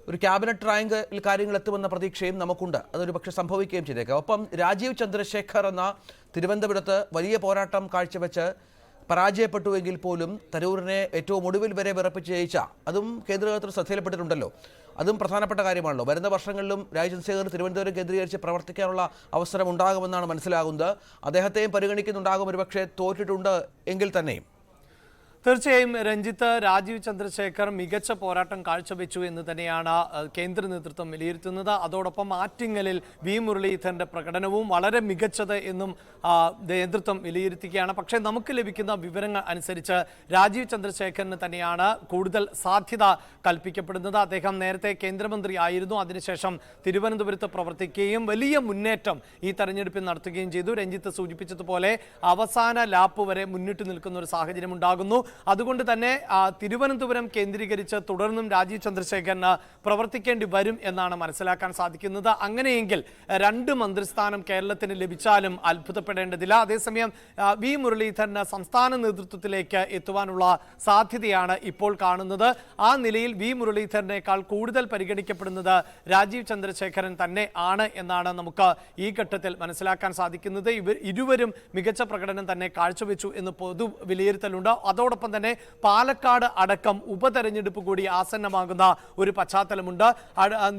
S1: ഒരു ക്യാബിനറ്റ് റാങ്കിൽ കാര്യങ്ങൾ എത്തുമെന്ന പ്രതീക്ഷയും നമുക്കുണ്ട്. അതൊരു പക്ഷേ സംഭവിക്കുകയും ചെയ്തേക്കാം. ഒപ്പം രാജീവ് ചന്ദ്രശേഖർ എന്ന തിരുവനന്തപുരത്ത് വലിയ പോരാട്ടം കാഴ്ചവെച്ച് പരാജയപ്പെട്ടുവെങ്കിൽ പോലും തരൂരിനെ ഏറ്റവും ഒടുവിൽ വരെ വിറപ്പിച്ച് ജയിച്ച, അതും കേന്ദ്ര ശ്രദ്ധയിൽപ്പെട്ടിട്ടുണ്ടല്ലോ. അതും പ്രധാനപ്പെട്ട കാര്യമാണല്ലോ. വരുന്ന വർഷങ്ങളിലും രാജീവ് ചന്ദ്രശേഖർ തിരുവനന്തപുരം കേന്ദ്രീകരിച്ച് പ്രവർത്തിക്കാനുള്ള അവസരം ഉണ്ടാകുമെന്നാണ് മനസ്സിലാകുന്നത്. അദ്ദേഹത്തെയും പരിഗണിക്കുന്നുണ്ടാകും, ഒരുപക്ഷെ തോറ്റിട്ടുണ്ട് എങ്കിൽ തന്നെയും.
S5: തീർച്ചയായും രഞ്ജിത്ത്, രാജീവ് ചന്ദ്രശേഖർ മികച്ച പോരാട്ടം കാഴ്ചവെച്ചു എന്ന് തന്നെയാണ് കേന്ദ്ര നേതൃത്വം വിലയിരുത്തുന്നത്. അതോടൊപ്പം ആറ്റിങ്ങലിൽ V മുരളീധരന്റെ പ്രകടനവും വളരെ മികച്ചത് എന്നും നേതൃത്വം വിലയിരുത്തുകയാണ്. പക്ഷേ നമുക്ക് ലഭിക്കുന്ന വിവരങ്ങൾ അനുസരിച്ച് രാജീവ് ചന്ദ്രശേഖറിന് തന്നെയാണ് കൂടുതൽ സാധ്യത കൽപ്പിക്കപ്പെടുന്നത്. അദ്ദേഹം നേരത്തെ കേന്ദ്രമന്ത്രി ആയിരുന്നു. അതിനുശേഷം തിരുവനന്തപുരത്ത് പ്രവർത്തിക്കുകയും വലിയ മുന്നേറ്റം ഈ തെരഞ്ഞെടുപ്പിൽ നടത്തുകയും ചെയ്തു. രഞ്ജിത്ത് സൂചിപ്പിച്ചതുപോലെ അവസാന ലാപ്പ് വരെ മുന്നിട്ട് നിൽക്കുന്ന ഒരു സാഹചര്യം ഉണ്ടാകുന്നു. അതുകൊണ്ട് തന്നെ തിരുവനന്തപുരം കേന്ദ്രീകരിച്ച് തുടർന്നും രാജീവ് ചന്ദ്രശേഖരന് പ്രവർത്തിക്കേണ്ടി വരും എന്നാണ് മനസ്സിലാക്കാൻ സാധിക്കുന്നത്. അങ്ങനെയെങ്കിൽ 2 മന്ത്രിസ്ഥാനം കേരളത്തിന് ലഭിച്ചാലും അത്ഭുതപ്പെടേണ്ടതില്ല. അതേസമയം V മുരളീധരന് സംസ്ഥാന നേതൃത്വത്തിലേക്ക് എത്തുവാനുള്ള സാധ്യതയാണ് ഇപ്പോൾ കാണുന്നത്. ആ നിലയിൽ V മുരളീധരനേക്കാൾ കൂടുതൽ പരിഗണിക്കപ്പെടുന്നത് രാജീവ് ചന്ദ്രശേഖരൻ തന്നെ ആണ് എന്നാണ് നമുക്ക് ഈ ഘട്ടത്തിൽ മനസ്സിലാക്കാൻ സാധിക്കുന്നത്. ഇരുവരും മികച്ച പ്രകടനം തന്നെ കാഴ്ചവെച്ചു എന്ന് പൊതു വിലയിരുത്തലുണ്ട്. അതോടൊപ്പം തന്നെ പാലക്കാട് അടക്കം ഉപതെരഞ്ഞെടുപ്പ് കൂടി ആസന്നമാകുന്ന ഒരു പശ്ചാത്തലമുണ്ട്.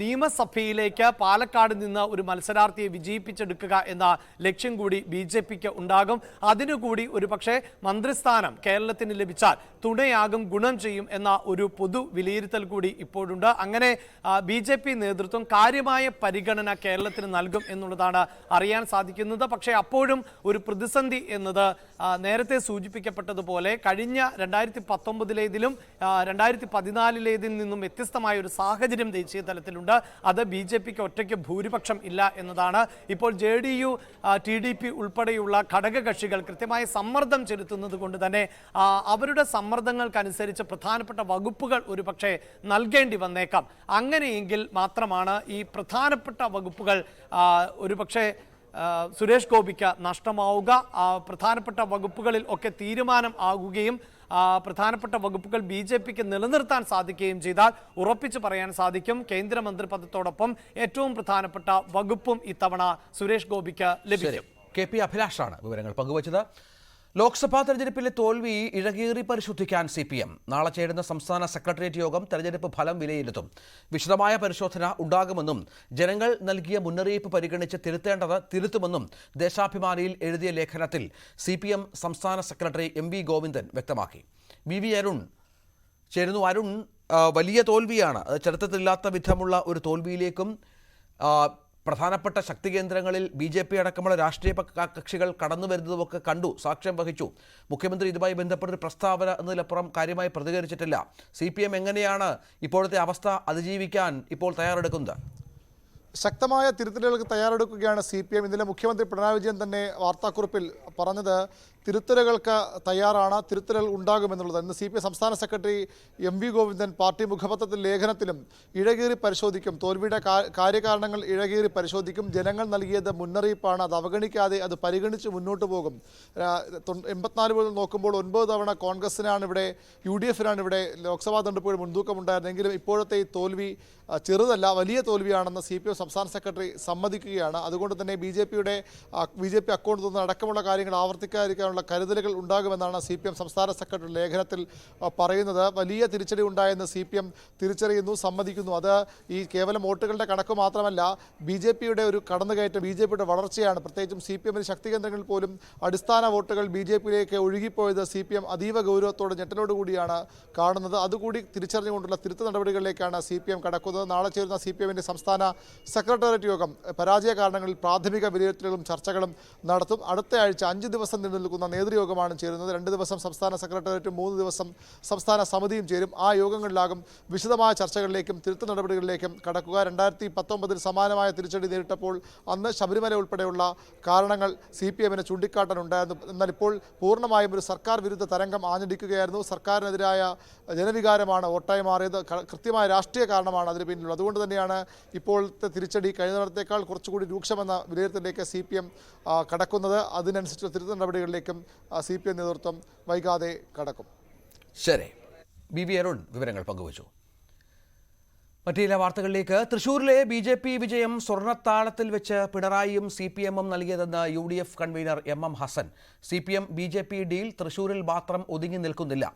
S5: നിയമസഭയിലേക്ക് പാലക്കാട് നിന്ന് ഒരു മത്സരാർത്ഥിയെ വിജയിപ്പിച്ചെടുക്കുക എന്ന ലക്ഷ്യം കൂടി BJPക്ക് ഉണ്ടാകും. അതിനുകൂടി ഒരു പക്ഷേ മന്ത്രിസ്ഥാനം കേരളത്തിന് ലഭിച്ചാൽ തുണയാകും, ഗുണം ചെയ്യും എന്ന ഒരു പൊതു വിലയിരുത്തൽ കൂടി ഇപ്പോഴുണ്ട്. അങ്ങനെ BJP നേതൃത്വം കാര്യമായ പരിഗണന കേരളത്തിന് നൽകും എന്നുള്ളതാണ് അറിയാൻ സാധിക്കുന്നത്. പക്ഷേ അപ്പോഴും ഒരു പ്രതിസന്ധി എന്നത് നേരത്തെ സൂചിപ്പിക്കപ്പെട്ടതുപോലെ കഴിഞ്ഞ 2019 2014 നിന്നും വ്യത്യസ്തമായ ഒരു സാഹചര്യം ദേശീയ തലത്തിലുണ്ട്. അത് BJPക്ക് ഒറ്റയ്ക്ക് ഭൂരിപക്ഷം ഇല്ല എന്നതാണ്. ഇപ്പോൾ JDU, TDP ഉൾപ്പെടെയുള്ള ഘടകകക്ഷികൾ കൃത്യമായ സമ്മർദ്ദം ചെലുത്തുന്നത് കൊണ്ട് തന്നെ അവരുടെ സമ്മർദ്ദങ്ങൾക്കനുസരിച്ച് പ്രധാനപ്പെട്ട വകുപ്പുകൾ ഒരുപക്ഷെ നൽകേണ്ടി വന്നേക്കാം. അങ്ങനെയെങ്കിൽ മാത്രമാണ് ഈ പ്രധാനപ്പെട്ട വകുപ്പുകൾ ഒരുപക്ഷെ സുരേഷ് ഗോപിക്ക് നഷ്ടമാവുക. പ്രധാനപ്പെട്ട വകുപ്പുകളിൽ ഒക്കെ തീരുമാനം ആകുകയും പ്രധാനപ്പെട്ട വകുപ്പുകൾ BJPക്ക് നിലനിർത്താൻ സാധിക്കുകയും ചെയ്താൽ ഉറപ്പിച്ചു പറയാൻ സാധിക്കും കേന്ദ്രമന്ത്രി പദത്തോടൊപ്പം ഏറ്റവും പ്രധാനപ്പെട്ട വകുപ്പും ഇത്തവണ സുരേഷ് ഗോപിക്ക് ലഭിക്കും.
S1: KP അഭിലാഷാണ് വിവരങ്ങൾ പങ്കുവച്ചത്. ലോക്സഭാ തെരഞ്ഞെടുപ്പിലെ തോൽവി ഇഴകേറി പരിശോധിക്കാൻ CPM നാളെ ചേരുന്ന സംസ്ഥാന സെക്രട്ടേറിയറ്റ് യോഗം തെരഞ്ഞെടുപ്പ് ഫലം വിലയിരുത്തും. വിശദമായ പരിശോധന ഉണ്ടാകുമെന്നും ജനങ്ങൾ നൽകിയ മുന്നറിയിപ്പ് പരിഗണിച്ച് തിരുത്തേണ്ടത് തിരുത്തുമെന്നും ദേശാഭിമാനിയിൽ എഴുതിയ ലേഖനത്തിൽ CPM സംസ്ഥാന സെക്രട്ടറി MV ഗോവിന്ദൻ വ്യക്തമാക്കി. VV അരുൺ ചേരുന്നു. അരുൺ, വലിയ തോൽവിയാണ്, ചരിത്രത്തിലില്ലാത്ത വിധമുള്ള ഒരു തോൽവിയിലേക്കും പ്രധാനപ്പെട്ട ശക്തി കേന്ദ്രങ്ങളിൽ BJP അടക്കമുള്ള രാഷ്ട്രീയ കക്ഷികൾ കടന്നു വരുന്നതുമൊക്കെ കണ്ടു, സാക്ഷ്യം വഹിച്ചു. മുഖ്യമന്ത്രി ഇതുമായി ബന്ധപ്പെട്ടൊരു പ്രസ്താവന എന്നതിലപ്പുറം കാര്യമായി പ്രതികരിച്ചിട്ടില്ല. CPM എങ്ങനെയാണ് ഇപ്പോഴത്തെ അവസ്ഥ അതിജീവിക്കാൻ ഇപ്പോൾ തയ്യാറെടുക്കുന്നത്?
S6: ശക്തമായ തിരുത്തലുകൾക്ക് തയ്യാറെടുക്കുകയാണ് CPM. ഇന്നലെ മുഖ്യമന്ത്രി പിണറായി വിജയൻ തന്നെ വാർത്താക്കുറിപ്പിൽ പറഞ്ഞത് തിരുത്തലുകൾക്ക് തയ്യാറാണ്, തിരുത്തലുകൾ ഉണ്ടാകുമെന്നുള്ളത്. ഇന്ന് CPM സംസ്ഥാന സെക്രട്ടറി MV ഗോവിന്ദൻ പാർട്ടി മുഖപത്രത്തിൽ ലേഖനത്തിലും ഇഴകേറി പരിശോധിക്കും, തോൽവിയുടെ കാര്യകാരണങ്ങൾ ഇഴകേറി പരിശോധിക്കും, ജനങ്ങൾ നൽകിയത് മുന്നറിയിപ്പാണ്, അത് അവഗണിക്കാതെ അത് പരിഗണിച്ച് മുന്നോട്ട് പോകും. 84 മുതൽ നോക്കുമ്പോൾ 9 തവണ കോൺഗ്രസിനാണ് ഇവിടെ, UDFനാണ് ഇവിടെ ലോക്സഭാ തെരഞ്ഞെടുപ്പിൽ മുൻതൂക്കമുണ്ടായിരുന്നെങ്കിലും ഇപ്പോഴത്തെ ഈ തോൽവി ചെറുതല്ല, വലിയ തോൽവിയാണെന്ന് CPM സംസ്ഥാന സെക്രട്ടറി സമ്മതിക്കുകയാണ്. അതുകൊണ്ട് തന്നെ BJP അക്കൗണ്ടിൽ നിന്ന് അടക്കമുള്ള കാര്യങ്ങൾ ആവർത്തിക്കാതിരിക്കാനുള്ള കരുതലുകൾ ഉണ്ടാകുമെന്നാണ് CPM സംസ്ഥാന സെക്രട്ടറി ലേഖനത്തിൽ പറയുന്നത്. വലിയ തിരിച്ചടി ഉണ്ടായെന്ന് CPM തിരിച്ചറിയുന്നു, സമ്മതിക്കുന്നു. അത് ഈ കേവലം വോട്ടുകളുടെ കണക്ക് മാത്രമല്ല, BJPയുടെ ഒരു കടന്നുകയറ്റം, BJPയുടെ വളർച്ചയാണ്. പ്രത്യേകിച്ചും CPMന് ശക്തി കേന്ദ്രങ്ങളിൽ പോലും അടിസ്ഥാന വോട്ടുകൾ BJPയിലേക്ക് ഒഴുകിപ്പോയത് CPM അതീവ ഗൗരവത്തോടെ ഞെട്ടലോടുകൂടിയാണ് കാണുന്നത്. അതുകൂടി തിരിച്ചറിഞ്ഞുകൊണ്ടുള്ള തിരുത്ത നടപടികളിലേക്കാണ് CPM കടക്കുന്നത്. നാളെ ചേരുന്ന CPMന്റെ സംസ്ഥാന സെക്രട്ടേറിയറ്റ് യോഗം പരാജയ കാരണങ്ങളിൽ പ്രാഥമിക വിലയിരുത്തലുകളും ചർച്ചകളും നടത്തും. അടുത്ത ആഴ്ച 5 ദിവസം നീണ്ടു നിൽക്കുന്ന നേതൃയോഗമാണ് ചേരുന്നത്. 2 ദിവസം സംസ്ഥാന സെക്രട്ടേറിയറ്റും 3 ദിവസം സംസ്ഥാന സമിതിയും ചേരും. ആ യോഗങ്ങളിലാകും വിശദമായ ചർച്ചകളിലേക്കും തിരുത്ത നടപടികളിലേക്കും കടക്കുക. 2019 സമാനമായ തിരിച്ചടി നേരിട്ടപ്പോൾ അന്ന് ശബരിമല ഉൾപ്പെടെയുള്ള കാരണങ്ങൾ CPMന് ചൂണ്ടിക്കാട്ടാനുണ്ടായിരുന്നു. എന്നാൽ ഇപ്പോൾ പൂർണ്ണമായും ഒരു സർക്കാർ വിരുദ്ധ തരംഗം ആഞ്ഞടിക്കുകയായിരുന്നു. സർക്കാരിനെതിരായ ജനവികാരമാണ് വോട്ടായി മാറിയത്. കൃത്യമായ രാഷ്ട്രീയ കാരണമാണ് അതിന് പിന്നിലുള്ളത്. അതുകൊണ്ട് തന്നെയാണ് ഇപ്പോഴത്തെ തിരിച്ചടി കഴിഞ്ഞ തവണത്തേക്കാൾ കുറച്ചുകൂടി രൂക്ഷമെന്ന വിലയിരുത്തലിലേക്ക് CPM കടക്കുന്നത്. അതിനനുസരിച്ച് തിരുത്ത നടപടികളിലേക്കും CPM നേതൃത്വം വൈകാതെ കടക്കും.
S1: ശരി, BV അരുൺ വിവരങ്ങൾ പങ്കുവച്ചു. മറ്റു ചില വാർത്തകളിലേക്ക്. തൃശൂരിലെ BJP വിജയം സ്വർണ്ണത്താളത്തിൽ വെച്ച് പിണറായിയും CPMും നൽകിയതെന്ന് UDF convener MM Hasan. CPM BJP deal തൃശൂരിൽ മാത്രം ഒതുങ്ങി നിൽക്കുന്നില്ല,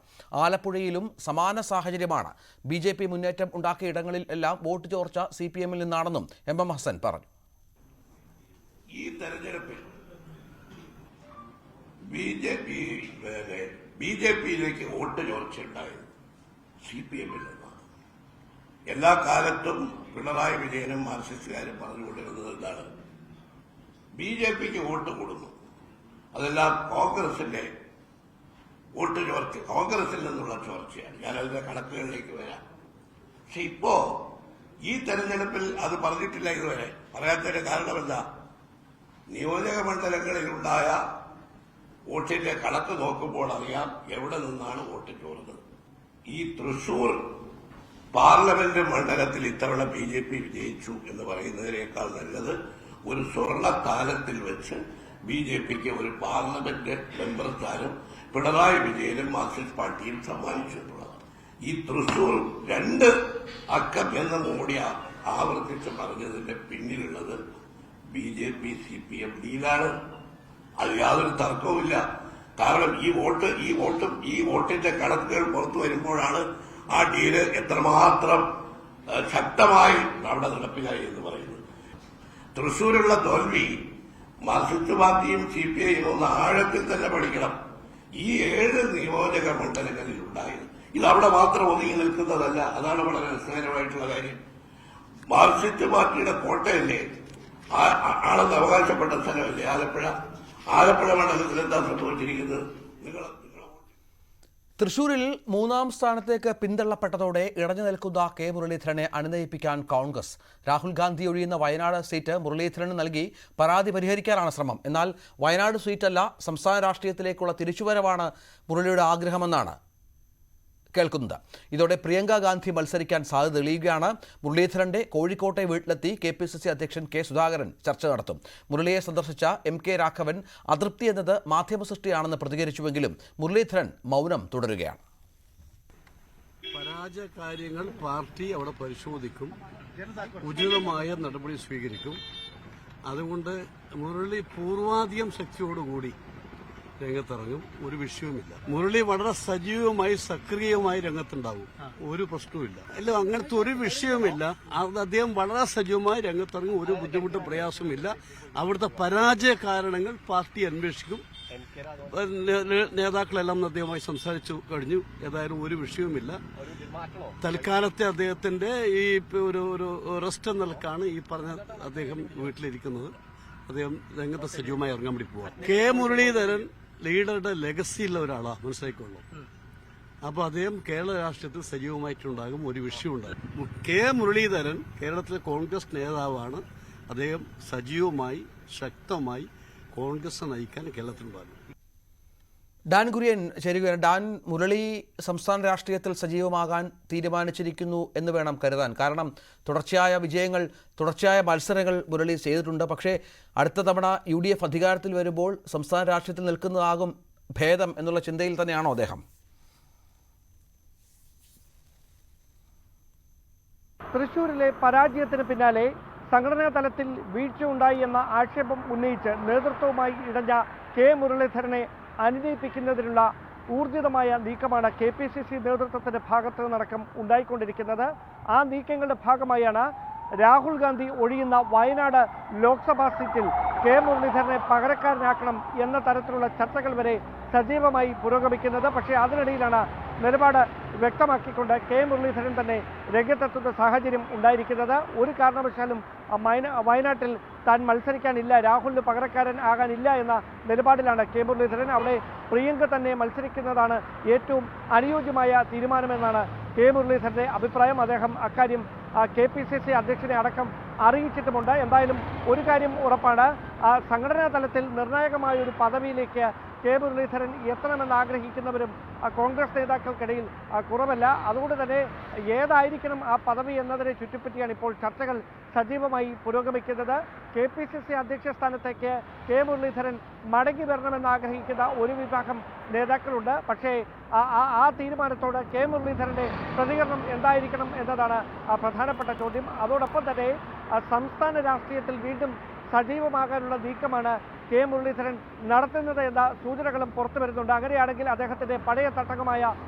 S1: ആലപ്പുഴയിലും സമാന സാഹചര്യമാണ്. BJP മുന്നേറ്റം ഉണ്ടാക്കിയ ഇടങ്ങളിൽ എല്ലാം വോട്ട് ചോർച്ച CPMൽ നിന്നാണെന്നും MM ഹസൻ പറഞ്ഞു.
S7: ഈ തെരഞ്ഞെടുപ്പിൽ BJPയിലേക്ക് വോട്ട് ചോർച്ചയുണ്ടായത് CPMൽ നിന്നാണ്. എല്ലാ കാലത്തും പിണറായി വിജയനും മാർക്സിസ്റ്റുകാരും പറഞ്ഞുകൊണ്ടിരുന്നത് എന്താണ്? BJPക്ക് വോട്ട് കൊടുന്നു, അതെല്ലാം കോൺഗ്രസിന്റെ വോട്ട് ചോർച്ച, കോൺഗ്രസിൽ നിന്നുള്ള ചോർച്ചയാണ്. ഞാനതിന്റെ കണക്കുകളിലേക്ക് വരാം. പക്ഷെ ഇപ്പോ ഈ തെരഞ്ഞെടുപ്പിൽ അത് പറഞ്ഞിട്ടില്ല, ഇതുവരെ പറയാത്തതിന്റെ കാരണം എന്താ? നിയോജക മണ്ഡലങ്ങളിലുണ്ടായ വോട്ടിന്റെ കണക്ക് നോക്കുമ്പോൾ അറിയാം എവിടെ നിന്നാണ് വോട്ട് ചോർന്നത്. ഈ തൃശൂർ പാർലമെന്റ് മണ്ഡലത്തിൽ ഇത്തവണ BJP വിജയിച്ചു എന്ന് പറയുന്നതിനേക്കാൾ നല്ലത് ഒരു സ്വർണ്ണ താലത്തിൽ വെച്ച് BJPക്ക് ഒരു പാർലമെന്റ് മെമ്പർ സ്ഥാനം പിണറായി വിജയനും മാർക്സിസ്റ്റ് പാർട്ടിയും സമ്മാനിച്ചു എന്നുള്ളതാണ്. ഈ തൃശൂർ 2 അക്കം എന്ന മോഡി ആവർത്തിച്ച് പറഞ്ഞതിന്റെ പിന്നിലുള്ളത് BJP CPM ഡീലാണ്. അത് യാതൊരു തർക്കവുമില്ല. കാരണം ഈ വോട്ടിന്റെ കണക്കുകൾ പുറത്തു വരുമ്പോഴാണ് ആ ഡീല് എത്രമാത്രം ശക്തമായി അവിടെ നടപ്പിലായി എന്ന് പറയുന്നത്. തൃശൂരുള്ള തോൽവി മാർക്സിസ്റ്റ് പാർട്ടിയും CPIയും ഒന്ന് ആഴത്തിൽ തന്നെ പഠിക്കണം. ഈ 7 നിയോജക മണ്ഡലങ്ങളിൽ ഉണ്ടായത് ഇത് അവിടെ മാത്രം ഒതുങ്ങി നിൽക്കുന്നതല്ല. അതാണ് വളരെ രസകരമായിട്ടുള്ള കാര്യം. മാർക്സിസ്റ്റ് പാർട്ടിയുടെ കോട്ടയല്ലേ ആണെന്ന് അവകാശപ്പെട്ട സ്ഥലമല്ലേ ആലപ്പുഴ മണ്ഡലത്തിൽ എന്താ സംഭവിച്ചിരിക്കുന്നത്?
S1: തൃശൂരിൽ 3ാം സ്ഥാനത്തേക്ക് പിന്തള്ളപ്പെട്ടതോടെ ഇടഞ്ഞു നിൽക്കുന്ന കെ മുരളീധരനെ അനുനയിപ്പിക്കാൻ കോൺഗ്രസ്. രാഹുൽ ഗാന്ധി ഒഴിയുന്ന വയനാട് സീറ്റ് മുരളീധരന് നൽകി പരാതി പരിഹരിക്കാനാണ് ശ്രമം. എന്നാൽ വയനാട് സീറ്റല്ല, സംസ്ഥാന രാഷ്ട്രീയത്തിലേക്കുള്ള തിരിച്ചുവരവാണ് മുരളിയുടെ ആഗ്രഹമെന്നാണ് കേൾക്കുന്നത്. ഇതോടെ പ്രിയങ്ക ഗാന്ധി മത്സരിക്കാൻ സാധ്യത തെളിയുകയാണ്. മുരളീധരന്റെ കോഴിക്കോട്ടെ വീട്ടിലെത്തി KPCC അധ്യക്ഷൻ K. സുധാകരൻ ചർച്ച നടത്തും. മുരളിയെ സന്ദർശിച്ച MK രാഘവൻ അതൃപ്തി എന്നത് മാധ്യമസൃഷ്ടിയാണെന്ന് പ്രതികരിച്ചുവെങ്കിലും മുരളീധരൻ മൗനം തുടരുകയാണ്.
S8: പരാജയ കാര്യങ്ങൾ പാർട്ടി അവിടെ പരിശോധിക്കും, ഉചിതമായ നടപടി സ്വീകരിക്കും. അതുകൊണ്ട് മുരളി പൂർവാധികം ശക്തിയോടുകൂടി രംഗത്തിറങ്ങും, ഒരു വിഷയവുമില്ല. മുരളി വളരെ സജീവമായി സക്രിയമായി രംഗത്തുണ്ടാവും, ഒരു പ്രശ്നവുമില്ല. അല്ല, അങ്ങനത്തെ ഒരു വിഷയവുമില്ല. അദ്ദേഹം വളരെ സജീവമായി രംഗത്തിറങ്ങും, ഒരു ബുദ്ധിമുട്ടും പ്രയാസമില്ല. അവിടുത്തെ പരാജയ കാരണങ്ങൾ പാർട്ടി അന്വേഷിക്കും. നേതാക്കളെല്ലാം അദ്ദേഹവുമായി സംസാരിച്ചു കഴിഞ്ഞു. ഏതായാലും ഒരു വിഷയവുമില്ല. തൽക്കാലത്തെ അദ്ദേഹത്തിന്റെ ഈ ഒരു റെസ്റ്റ് നിലക്കാണ് ഈ പറഞ്ഞ അദ്ദേഹം വീട്ടിലിരിക്കുന്നത്. അദ്ദേഹം രംഗത്ത് സജീവമായി ഇറങ്ങാൻ വേണ്ടി പോവാം. K. മുരളീധരൻ ലീഡറുടെ ലെഗസിയുള്ള ഒരാളാണ്, മനസ്സിലാക്കിക്കൊള്ളു. അപ്പോൾ അദ്ദേഹം കേരള രാഷ്ട്രീയത്തിൽ സജീവമായിട്ടുണ്ടാകും, ഒരു വിഷയമുണ്ടാകും. K. മുരളീധരൻ കേരളത്തിലെ കോൺഗ്രസ് നേതാവാണ്. അദ്ദേഹം സജീവമായി ശക്തമായി കോൺഗ്രസ് നയിക്കാൻ കേരളത്തിലുണ്ടാകും.
S1: ഡാൻ കുര്യൻ ചേരുകയാണ്. ഡാൻ, മുരളി സംസ്ഥാന രാഷ്ട്രീയത്തിൽ സജീവമാകാൻ തീരുമാനിച്ചിരിക്കുന്നു എന്ന് വേണം കരുതാൻ. കാരണം തുടർച്ചയായ വിജയങ്ങൾ, തുടർച്ചയായ മത്സരങ്ങൾ മുരളി ചെയ്തിട്ടുണ്ട്. പക്ഷേ അടുത്ത തവണ UDF അധികാരത്തിൽ വരുമ്പോൾ സംസ്ഥാന രാഷ്ട്രീയത്തിൽ നിൽക്കുന്നതാകും ഭേദം എന്നുള്ള ചിന്തയിൽ തന്നെയാണോ അദ്ദേഹം?
S9: തൃശൂരിലെ പരാജയത്തിന് പിന്നാലെ സംഘടനാ തലത്തിൽ വീഴ്ച ഉണ്ടായി എന്ന ആക്ഷേപം ഉന്നയിച്ച് നേതൃത്വവുമായി ഇടഞ്ഞ K. മുരളീധരനെ അനുനയിപ്പിക്കുന്നതിനുള്ള ഊർജിതമായ നീക്കമാണ് KPCC നേതൃത്വത്തിന്റെ ഭാഗത്ത് നിന്നടക്കം ഉണ്ടായിക്കൊണ്ടിരിക്കുന്നത്. ആ നീക്കങ്ങളുടെ ഭാഗമായാണ് രാഹുൽ ഗാന്ധി ഒഴിയുന്ന വയനാട് ലോക്സഭാ സീറ്റിൽ K. മുരളീധരനെ പകരക്കാരനാക്കണം എന്ന തരത്തിലുള്ള ചർച്ചകൾ വരെ സജീവമായി പുരോഗമിക്കുന്നത്. പക്ഷേ അതിനിടയിലാണ് നിലപാട് വ്യക്തമാക്കിക്കൊണ്ട് K. മുരളീധരൻ തന്നെ രംഗത്തെത്തുന്ന സാഹചര്യം ഉണ്ടായിരിക്കുന്നത്. ഒരു കാരണവശാലും വയനാട്ടിൽ താൻ മത്സരിക്കാനില്ല, രാഹുലിന് പകരക്കാരൻ ആകാനില്ല എന്ന നിലപാടിലാണ് K. മുരളീധരൻ. അവിടെ പ്രിയങ്ക തന്നെ മത്സരിക്കുന്നതാണ് ഏറ്റവും അനുയോജ്യമായ തീരുമാനമെന്നാണ് K. മുരളീധരന്റെ അഭിപ്രായം. അദ്ദേഹം അക്കാര്യം KPCC അധ്യക്ഷനെ അടക്കം അറിയിച്ചിട്ടുമുണ്ട്. എന്തായാലും ഒരു കാര്യം ഉറപ്പാണ്, സംഘടനാ തലത്തിൽ നിർണായകമായ ഒരു പദവിയിലേക്ക് K. മുരളീധരൻ എത്തണമെന്ന് ആഗ്രഹിക്കുന്നവരും കോൺഗ്രസ് നേതാക്കൾക്കിടയിൽ കുറവല്ല. അതുകൊണ്ട് തന്നെ ഏതായിരിക്കണം ആ പദവി എന്നതിനെ ചുറ്റിപ്പറ്റിയാണ് ഇപ്പോൾ ചർച്ചകൾ സജീവമായി പുരോഗമിക്കുന്നത്. KPCC അധ്യക്ഷ സ്ഥാനത്തേക്ക് K. മുരളീധരൻ മടങ്ങി വരണമെന്ന് ആഗ്രഹിക്കുന്ന ഒരു വിഭാഗം നേതാക്കളുണ്ട്. പക്ഷേ ആ തീരുമാനത്തോട് K. മുരളീധരന്റെ പ്രതികരണം എന്തായിരിക്കണം എന്നതാണ് പ്രധാനപ്പെട്ട ചോദ്യം. അതോടൊപ്പം തന്നെ സംസ്ഥാന രാഷ്ട്രീയത്തിൽ വീണ്ടും സജീവമാകാനുള്ള നീക്കമാണ് K. മുരളീധരൻ നടത്തുന്നത് എന്ന സൂചനകളും പുറത്തു വരുന്നുണ്ട്. അങ്ങനെയാണെങ്കിൽ അദ്ദേഹത്തിന്റെ പഴയ തട്ടകമായ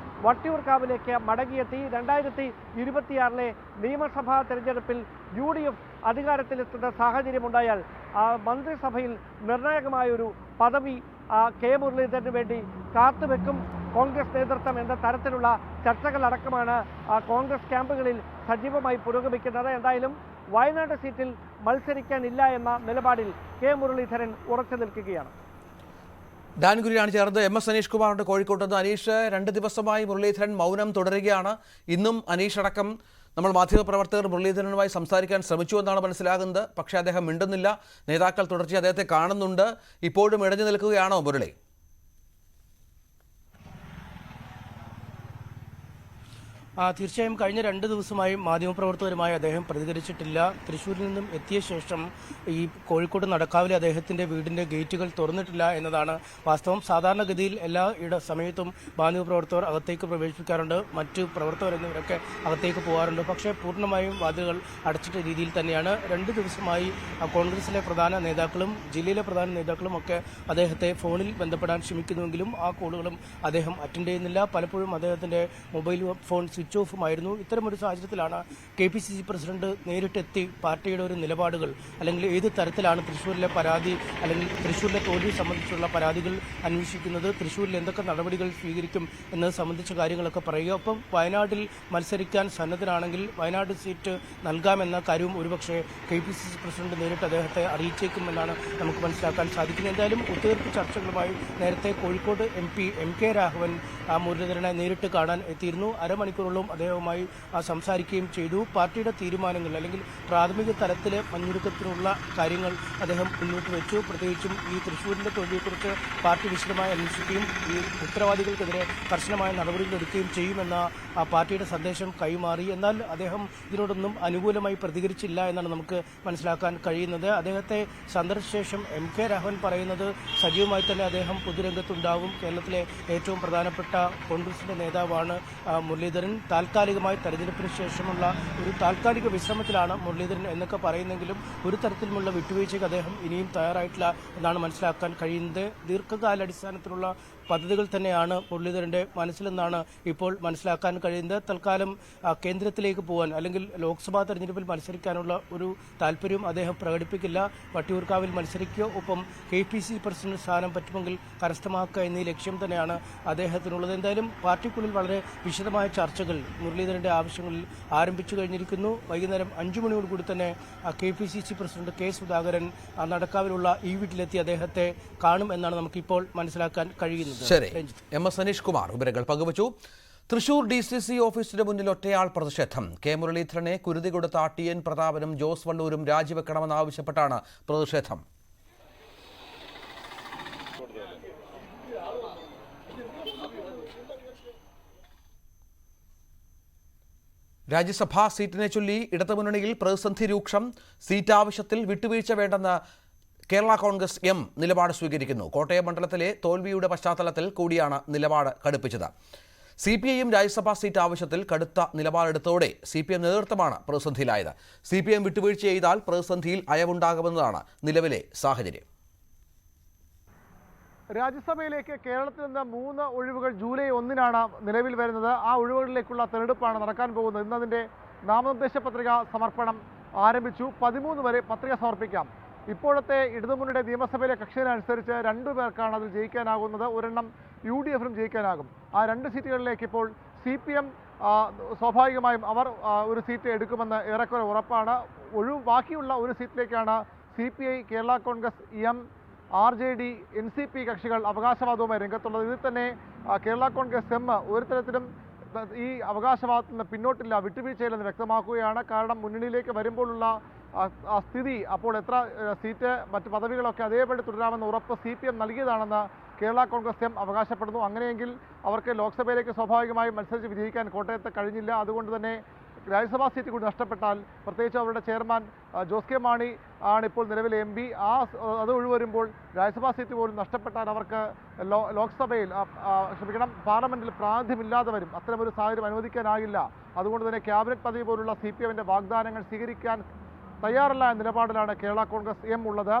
S9: വട്ടിയൂർക്കാവിലേക്ക് മടങ്ങിയെത്തി 2026 നിയമസഭാ തെരഞ്ഞെടുപ്പിൽ UDF അധികാരത്തിലെത്തുന്ന സാഹചര്യമുണ്ടായാൽ മന്ത്രിസഭയിൽ നിർണായകമായൊരു പദവി K. മുരളീധരന് വേണ്ടി കാത്തുവെക്കും കോൺഗ്രസ് നേതൃത്വം എന്ന തരത്തിലുള്ള ചർച്ചകളടക്കമാണ് കോൺഗ്രസ് ക്യാമ്പുകളിൽ സജീവമായി പുരോഗമിക്കുന്നത്. എന്തായാലും വയനാട് സീറ്റിൽ മത്സരിക്കാനില്ല എന്ന നിലപാടിൽ K. മുരളീധരൻ ഉറച്ചു നിൽക്കുകയാണ്.
S1: ഡാൻ കുര്യനാണ് ചേർന്നത്. MS അനീഷ് കുമാറുണ്ട് കോഴിക്കോട്ട് നിന്ന്. അനീഷ്, 2 ദിവസമായി മുരളീധരൻ മൗനം തുടരുകയാണ്. ഇന്നും അനീഷ് അടക്കം നമ്മൾ മാധ്യമപ്രവർത്തകർ മുരളീധരനുമായി സംസാരിക്കാൻ ശ്രമിച്ചു എന്നാണ് മനസ്സിലാകുന്നത്. പക്ഷേ അദ്ദേഹം മിണ്ടുന്നില്ല. നേതാക്കൾ തുടർച്ചയായി അദ്ദേഹത്തെ കാണുന്നുണ്ട്. ഇപ്പോഴും ഇടഞ്ഞു നിൽക്കുകയാണോ മുരളി?
S10: തീർച്ചയായും കഴിഞ്ഞ 2 ദിവസമായി മാധ്യമപ്രവർത്തകരുമായി അദ്ദേഹം പ്രതികരിച്ചിട്ടില്ല. തൃശ്ശൂരിൽ നിന്നും എത്തിയ ശേഷം ഈ കോഴിക്കോട് നടക്കാവിലെ അദ്ദേഹത്തിന്റെ വീടിന്റെ ഗേറ്റുകൾ തുറന്നിട്ടില്ല എന്നതാണ് വാസ്തവം. സാധാരണഗതിയിൽ എല്ലാ സമയത്തും മാധ്യമപ്രവർത്തകർ അകത്തേക്ക് പ്രവേശിപ്പിക്കാറുണ്ട്, മറ്റ് പ്രവർത്തകർ എന്നിവരൊക്കെ അകത്തേക്ക് പോകാറുണ്ട്. പക്ഷേ പൂർണ്ണമായും വാതിലുകൾ അടച്ചിട്ട രീതിയിൽ തന്നെയാണ്. 2 ദിവസമായി കോൺഗ്രസിലെ പ്രധാന നേതാക്കളും ജില്ലയിലെ പ്രധാന നേതാക്കളും ഒക്കെ അദ്ദേഹത്തെ ഫോണിൽ ബന്ധപ്പെടാൻ ശ്രമിക്കുന്നുവെങ്കിലും ആ കോളുകളും അദ്ദേഹം അറ്റൻഡ് ചെയ്യുന്നില്ല. പലപ്പോഴും അദ്ദേഹത്തിന്റെ മൊബൈൽ ഫോൺ സ്വിച്ച് ഓഫുമായിരുന്നു. ഇത്തരമൊരു സാഹചര്യത്തിലാണ് KPCC പ്രസിഡന്റ് നേരിട്ടെത്തി പാർട്ടിയുടെ ഒരു നിലപാടുകൾ അല്ലെങ്കിൽ ഏത് തരത്തിലാണ് തൃശ്ശൂരിലെ പരാതി അല്ലെങ്കിൽ തൃശ്ശൂരിലെ തോൽവി സംബന്ധിച്ചുള്ള പരാതികൾ അന്വേഷിക്കുന്നത്, തൃശ്ശൂരിൽ എന്തൊക്കെ നടപടികൾ സ്വീകരിക്കും എന്നത് സംബന്ധിച്ച കാര്യങ്ങളൊക്കെ പറയുക. ഒപ്പം വയനാട്ടിൽ മത്സരിക്കാൻ സന്നദ്ധനാണെങ്കിൽ വയനാട് സീറ്റ് നൽകാമെന്ന കാര്യവും ഒരുപക്ഷെ KPCC പ്രസിഡന്റ് നേരിട്ട് അദ്ദേഹത്തെ അറിയിച്ചേക്കുമെന്നാണ് നമുക്ക് മനസ്സിലാക്കാൻ സാധിക്കുന്നത്. എന്തായാലും ഒത്തുതീർപ്പ് ചർച്ചകളുമായി നേരത്തെ കോഴിക്കോട് MP MK രാഘവൻ മുരളീധരനെ നേരിട്ട് കാണാൻ എത്തിയിരുന്നു. അരമണിക്കൂർ മണിക്കൂറോളം അദ്ദേഹവുമായി സംസാരിക്കുകയും ചെയ്തു. പാർട്ടിയുടെ തീരുമാനങ്ങൾ അല്ലെങ്കിൽ പ്രാഥമിക തലത്തിലെ മുന്നൊരുക്കത്തിനുള്ള കാര്യങ്ങൾ അദ്ദേഹം മുന്നോട്ട് വെച്ചു. പ്രത്യേകിച്ചും ഈ തൃശ്ശൂരിൻ്റെ തോൽവിയെക്കുറിച്ച് പാർട്ടി വിശദമായി അന്വേഷിക്കുകയും ഈ ഉത്തരവാദികൾക്കെതിരെ കർശനമായ നടപടികൾ എടുക്കുകയും ചെയ്യുമെന്ന പാർട്ടിയുടെ സന്ദേശം കൈമാറി. എന്നാൽ അദ്ദേഹം ഇതിനോടൊന്നും അനുകൂലമായി പ്രതികരിച്ചില്ല എന്നാണ് നമുക്ക് മനസ്സിലാക്കാൻ കഴിയുന്നത്. അദ്ദേഹത്തെ സന്ദർശിച്ച ശേഷം MK രാഘവൻ പറയുന്നത് സജീവമായി തന്നെ അദ്ദേഹം പൊതുരംഗത്തുണ്ടാവും. കേരളത്തിലെ ഏറ്റവും പ്രധാനപ്പെട്ട കോൺഗ്രസിന്റെ നേതാവാണ് മുരളീധരൻ. താൽക്കാലികമായി തെരഞ്ഞെടുപ്പിന് ശേഷമുള്ള ഒരു താൽക്കാലിക വിശ്രമത്തിലാണ് മുരളീധരൻ എന്നൊക്കെ പറയുന്നെങ്കിലും ഒരു തരത്തിലുമുള്ള വിട്ടുവീഴ്ചയ്ക്ക് അദ്ദേഹം ഇനിയും തയ്യാറായിട്ടില്ല എന്നാണ് മനസ്സിലാക്കാൻ കഴിയുന്നത്. ദീർഘകാലാടിസ്ഥാനത്തിലുള്ള പദ്ധതികൾ തന്നെയാണ് മുരളീധരന്റെ മനസ്സിലെന്നാണ് ഇപ്പോൾ മനസ്സിലാക്കാൻ കഴിയുന്നത്. തൽക്കാലം കേന്ദ്രത്തിലേക്ക് പോകാൻ അല്ലെങ്കിൽ ലോക്സഭാ തെരഞ്ഞെടുപ്പിൽ മത്സരിക്കാനുള്ള ഒരു താല്പര്യം അദ്ദേഹം പ്രകടിപ്പിക്കില്ല. വട്ടിയൂർക്കാവിൽ മത്സരിക്കുക, ഒപ്പം KPC പ്രസിഡന്റ് സ്ഥാനം പറ്റുമെങ്കിൽ കരസ്ഥമാക്കുക എന്നീ ലക്ഷ്യം തന്നെയാണ് അദ്ദേഹത്തിനുള്ളത്. എന്തായാലും പാർട്ടിക്കുള്ളിൽ വളരെ വിശദമായ ചർച്ചകൾ മുരളീധരന്റെ ആവശ്യങ്ങളിൽ ആരംഭിച്ചു കഴിഞ്ഞിരിക്കുന്നു. വൈകുന്നേരം 5 മണിയോടുകൂടി തന്നെ KPCC പ്രസിഡന്റ് K സുധാകരൻ നടക്കാവിലുള്ള ഈ വീട്ടിലെത്തി അദ്ദേഹത്തെ കാണും എന്നാണ് നമുക്കിപ്പോൾ മനസ്സിലാക്കാൻ കഴിയുന്നത്.
S1: ശരി, MS അനീഷ് കുമാർ വിവരങ്ങൾ പങ്കുവച്ചു. തൃശൂർ DCC ഓഫീസിന് മുന്നിൽ ഒറ്റയാൾ പ്രതിഷേധം. K മുരളീധരനെ കുരുതി കൊടുത്ത TN പ്രതാപനും ജോസ് വള്ളൂരും രാജിവെക്കണമെന്നാവശ്യപ്പെട്ടാണ് പ്രതിഷേധം. രാജ്യസഭാ സീറ്റിനെ ചൊല്ലി ഇടതുമുന്നണിയിൽ പ്രതിസന്ധി രൂക്ഷം. സീറ്റ് ആവശ്യത്തിൽ വിട്ടുവീഴ്ച വേണ്ടെന്ന് കേരള കോൺഗ്രസ് M നിലപാട് സ്വീകരിക്കുന്നു. കോട്ടയം മണ്ഡലത്തിലെ തോൽവിയുടെ പശ്ചാത്തലത്തിൽ കൂടിയാണ് നിലപാട് കടുപ്പിച്ചത്. CPIയും രാജ്യസഭാ സീറ്റ് ആവശ്യത്തിൽ കടുത്ത നിലപാടെടുത്തോടെ CPM നേതൃത്വമാണ് പ്രതിസന്ധിയിലായത്. CPM വിട്ടുവീഴ്ച ചെയ്താൽ പ്രതിസന്ധിയിൽ അയവുണ്ടാകുമെന്നതാണ് നിലവിലെ സാഹചര്യം.
S6: രാജ്യസഭയിലേക്ക് കേരളത്തിൽ നിന്ന് 3 ഒഴിവുകൾ ജൂലൈ 1-നാണ് നിലവിൽ വരുന്നത്. ആ ഒഴിവുകളിലേക്കുള്ള തെരഞ്ഞെടുപ്പാണ് നടക്കാൻ പോകുന്നത്. ഇന്ന് അതിൻ്റെ നാമനിർദ്ദേശ പത്രിക സമർപ്പണം ആരംഭിച്ചു. 13 വരെ പത്രിക സമർപ്പിക്കാം. ഇപ്പോഴത്തെ ഇടതുമുന്നണിയുടെ നിയമസഭയിലെ കക്ഷിയനുസരിച്ച് 2 പേർക്കാണ് അതിൽ ജയിക്കാനാകുന്നത്. ഒരെണ്ണം UDFനും ജയിക്കാനാകും. ആ 2 സീറ്റുകളിലേക്ക് ഇപ്പോൾ CPM സ്വാഭാവികമായും അവർ ഒരു സീറ്റ് എടുക്കുമെന്ന് ഏറെക്കുറെ ഉറപ്പാണ്. ബാക്കിയുള്ള ഒരു സീറ്റിലേക്കാണ് CPI, Kerala Congress M, RJD, NCP കക്ഷികൾ അവകാശവാദവുമായി രംഗത്തുള്ളത്. ഇതിൽ തന്നെ കേരള കോൺഗ്രസ് M ഒരു തരത്തിലും ഈ അവകാശവാദത്തിൽ നിന്ന് പിന്നോട്ടില്ല, വിട്ടുവീഴ്ചയില്ലെന്ന് വ്യക്തമാക്കുകയാണ്. കാരണം മുന്നണിയിലേക്ക് വരുമ്പോഴുള്ള സ്ഥിതി, അപ്പോൾ എത്ര സീറ്റ് മറ്റ് പദവികളൊക്കെ അതേപടി തുടരാമെന്ന ഉറപ്പ് CPM നൽകിയതാണെന്ന് കേരള കോൺഗ്രസ് M അവകാശപ്പെടുന്നു. അങ്ങനെയെങ്കിൽ അവർക്ക് ലോക്സഭയിലേക്ക് സ്വാഭാവികമായും മത്സരിച്ച് വിജയിക്കാൻ കോട്ടയത്ത് കഴിഞ്ഞില്ല. അതുകൊണ്ട് തന്നെ രാജ്യസഭാ സീറ്റ് കൂടി നഷ്ടപ്പെട്ടാൽ, പ്രത്യേകിച്ച് അവരുടെ ചെയർമാൻ ജോസ് കെ മാണി ആണിപ്പോൾ നിലവിലെ MP, അത് ഒഴിവരുമ്പോൾ രാജ്യസഭാ സീറ്റ് പോലും നഷ്ടപ്പെട്ടാൽ അവർക്ക് ലോക്സഭയിൽ പാർലമെന്റിൽ പ്രാതിനിധ്യമില്ലാതെ വരും. അത്തരമൊരു സാഹചര്യം അനുവദിക്കാനാകില്ല. അതുകൊണ്ട് തന്നെ ക്യാബിനറ്റ് പദവി പോലുള്ള CPMന്റെ വാഗ്ദാനങ്ങൾ സ്വീകരിക്കാൻ തയ്യാറല്ല എന്ന നിലപാടിലാണ് കേരള കോൺഗ്രസ് M ഉള്ളത്.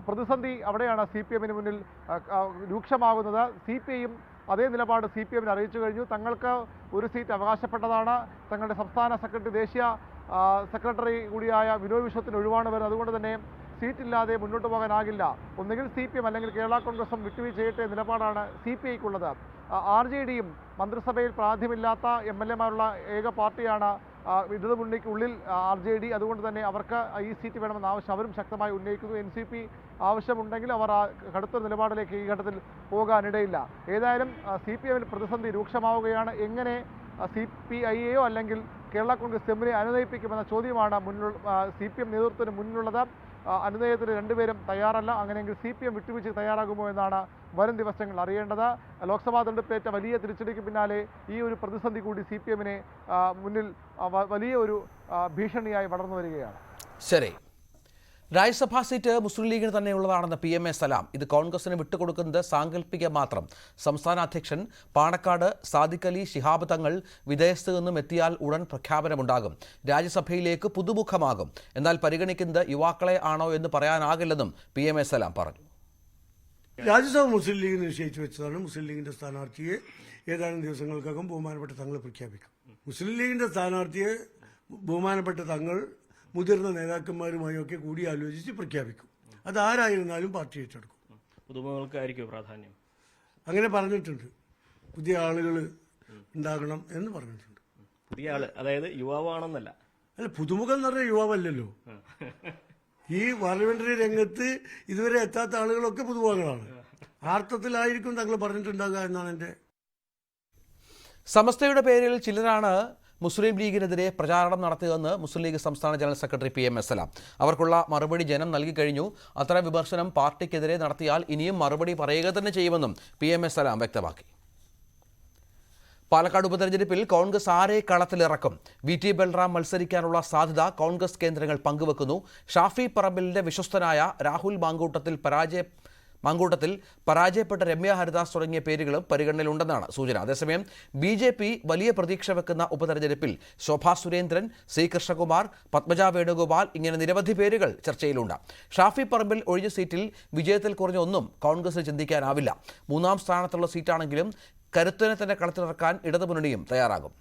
S6: പ്രതിസന്ധി അവിടെയാണ് CPMന് മുന്നിൽ രൂക്ഷമാകുന്നത്. CPIയും അതേ നിലപാട് CPMന് അറിയിച്ചു കഴിഞ്ഞു. തങ്ങൾക്ക് ഒരു സീറ്റ് അവകാശപ്പെട്ടതാണ്. തങ്ങളുടെ സംസ്ഥാന സെക്രട്ടറി, ദേശീയ സെക്രട്ടറി കൂടിയായ വിനോയ് വിശ്വത്തിന് ഒഴിവാണ് വരുന്നത്. അതുകൊണ്ട് തന്നെ സീറ്റില്ലാതെ മുന്നോട്ട് പോകാനാകില്ല. ഒന്നുകിൽ CPM അല്ലെങ്കിൽ കേരള കോൺഗ്രസും വിട്ടുവീഴ്ച ചെയ്യട്ടെ നിലപാടാണ് CPIക്കുള്ളത്. RJDയും മന്ത്രിസഭയിൽ പ്രാതിനിധ്യമില്ലാത്ത MLAമാരുള്ള ഏക പാർട്ടിയാണ് ഇടതുമുന്നണിക്കുള്ളിൽ RJD. അതുകൊണ്ട് തന്നെ അവർക്ക് ഈ സീറ്റ് വേണമെന്ന ആവശ്യം അവരും ശക്തമായി ഉന്നയിക്കുന്നു. NCP ആവശ്യമുണ്ടെങ്കിൽ അവർ ആ കടുത്ത നിലപാടിലേക്ക് ഈ ഘട്ടത്തിൽ പോകാനിടയില്ല. ഏതായാലും CPMൽ പ്രതിസന്ധി രൂക്ഷമാവുകയാണ്. എങ്ങനെ CPIയെയോ അല്ലെങ്കിൽ കേരള കോൺഗ്രസ് M അനുനയിപ്പിക്കുമെന്ന ചോദ്യമാണ് CPM നേതൃത്വത്തിന് മുന്നിലുള്ളത്. അനുനയത്തിന് 2 പേരും തയ്യാറല്ല. അങ്ങനെയെങ്കിൽ CPM വിട്ടുവീഴ്ച തയ്യാറാകുമോ എന്നാണ് വരും ദിവസങ്ങൾ അറിയേണ്ടത്. ലോക്സഭാ തെരഞ്ഞെടുപ്പേറ്റ വലിയ തിരിച്ചടിക്ക് പിന്നാലെ ഈ ഒരു പ്രതിസന്ധി കൂടി CPMനെ മുന്നിൽ വലിയ ഒരു ഭീഷണിയായി വളർന്നു വരികയാണ്.
S1: ശരി, രാജ്യസഭാ സീറ്റ് മുസ്ലിം ലീഗിന് തന്നെയുള്ളതാണെന്ന് PMA സലാം. ഇത് കോൺഗ്രസിന് വിട്ടുകൊടുക്കുന്നത് സാങ്കല്പികം മാത്രം. സംസ്ഥാന അധ്യക്ഷൻ പാണക്കാട് സാദിഖ് അലി ശിഹാബ് തങ്ങൾ വിദേശത്ത് നിന്നും എത്തിയാൽ ഉടൻ പ്രഖ്യാപനമുണ്ടാകും. രാജ്യസഭയിലേക്ക് പുതുമുഖമാകും. എന്നാൽ പരിഗണിക്കുന്നത് യുവാക്കളെ ആണോ എന്ന് പറയാനാകില്ലെന്നും PMA സലാം പറഞ്ഞു.
S11: രാജ്യസഭ മുസ്ലിം ലീഗിന് നിശ്ചയിച്ചു വെച്ചതാണ്. മുസ്ലിം ലീഗിന്റെ സ്ഥാനാർത്ഥിയെ ഏതാനും ദിവസങ്ങൾക്കകം ബഹുമാനപ്പെട്ട തങ്ങൾ പ്രഖ്യാപിക്കും. മുസ്ലിം ലീഗിന്റെ സ്ഥാനാർത്ഥിയെ ബഹുമാനപ്പെട്ട തങ്ങൾ മുതിർന്ന നേതാക്കന്മാരുമായൊക്കെ കൂടിയാലോചിച്ച് പ്രഖ്യാപിക്കും. അതാരായിരുന്നാലും പാർട്ടി ഏറ്റെടുക്കും.
S12: പുതുമുഖങ്ങൾക്കായിരിക്കും പ്രാധാന്യം.
S11: അങ്ങനെ പറഞ്ഞിട്ടുണ്ട്. പുതിയ ആളുകൾ ഉണ്ടാകണം എന്ന് പറഞ്ഞിട്ടുണ്ട്.
S12: പുതിയ ആള്, അതായത് യുവാവാണെന്നല്ല.
S11: അല്ല, പുതുമുഖം എന്ന് പറഞ്ഞാൽ യുവാവല്ലല്ലോ. ഈ പാർലമെന്ററി രംഗത്ത് ഇതുവരെ എത്താത്ത ആളുകളൊക്കെ പുതുമുഖങ്ങളാണ്. ആർത്ഥത്തിലായിരിക്കും തങ്ങൾ പറഞ്ഞിട്ടുണ്ടാകുക എന്നാണ് എൻ്റെ.
S1: സമസ്തയുടെ പേരിൽ ചിലരാണ് മുസ്ലിം ലീഗിനെതിരെ പ്രചാരണം നടത്തുകയെന്ന് മുസ്ലിം ലീഗ് സംസ്ഥാന general secretary PM S Salam. അവർക്കുള്ള മറുപടി ജനം നൽകിക്കഴിഞ്ഞു. അത്തരം വിമർശനം പാർട്ടിക്കെതിരെ നടത്തിയാൽ ഇനിയും മറുപടി പറയുക തന്നെ ചെയ്യുമെന്നും PM S Salam വ്യക്തമാക്കി. പാലക്കാട് ഉപതെരഞ്ഞെടുപ്പിൽ കോൺഗ്രസ് ആരെ കളത്തിലിറക്കും? VT ബൽറാം മത്സരിക്കാനുള്ള സാധ്യത കോൺഗ്രസ് കേന്ദ്രങ്ങൾ പങ്കുവെക്കുന്നു. ഷാഫി പറമ്പിലിന്റെ വിശ്വസ്തനായ രാഹുൽ മാങ്കൂട്ടത്തിൽ പരാജയപ്പെട്ട രമ്യ ഹരിദാസ് തുടങ്ങിയ പേരുകളും പരിഗണനയിലുണ്ടെന്നാണ് സൂചന. അതേസമയം BJP വലിയ പ്രതീക്ഷ വെക്കുന്ന ഉപതെരഞ്ഞെടുപ്പിൽ ശോഭാ സുരേന്ദ്രൻ, C കൃഷ്ണകുമാർ, പത്മജ വേണുഗോപാൽ ഇങ്ങനെ നിരവധി പേരുകൾ ചർച്ചയിലുണ്ട്. ഷാഫി പറമ്പിൽ ഒഴിഞ്ഞ സീറ്റിൽ വിജയത്തിൽ കുറഞ്ഞ ഒന്നും കോൺഗ്രസ് ചിന്തിക്കാനാവില്ല. 3ാം സ്ഥാനത്തുള്ള സീറ്റാണെങ്കിലും കരുത്തനെ തന്നെ കളത്തിലിറക്കാൻ ഇടതുമുന്നണിയും തയ്യാറാകും.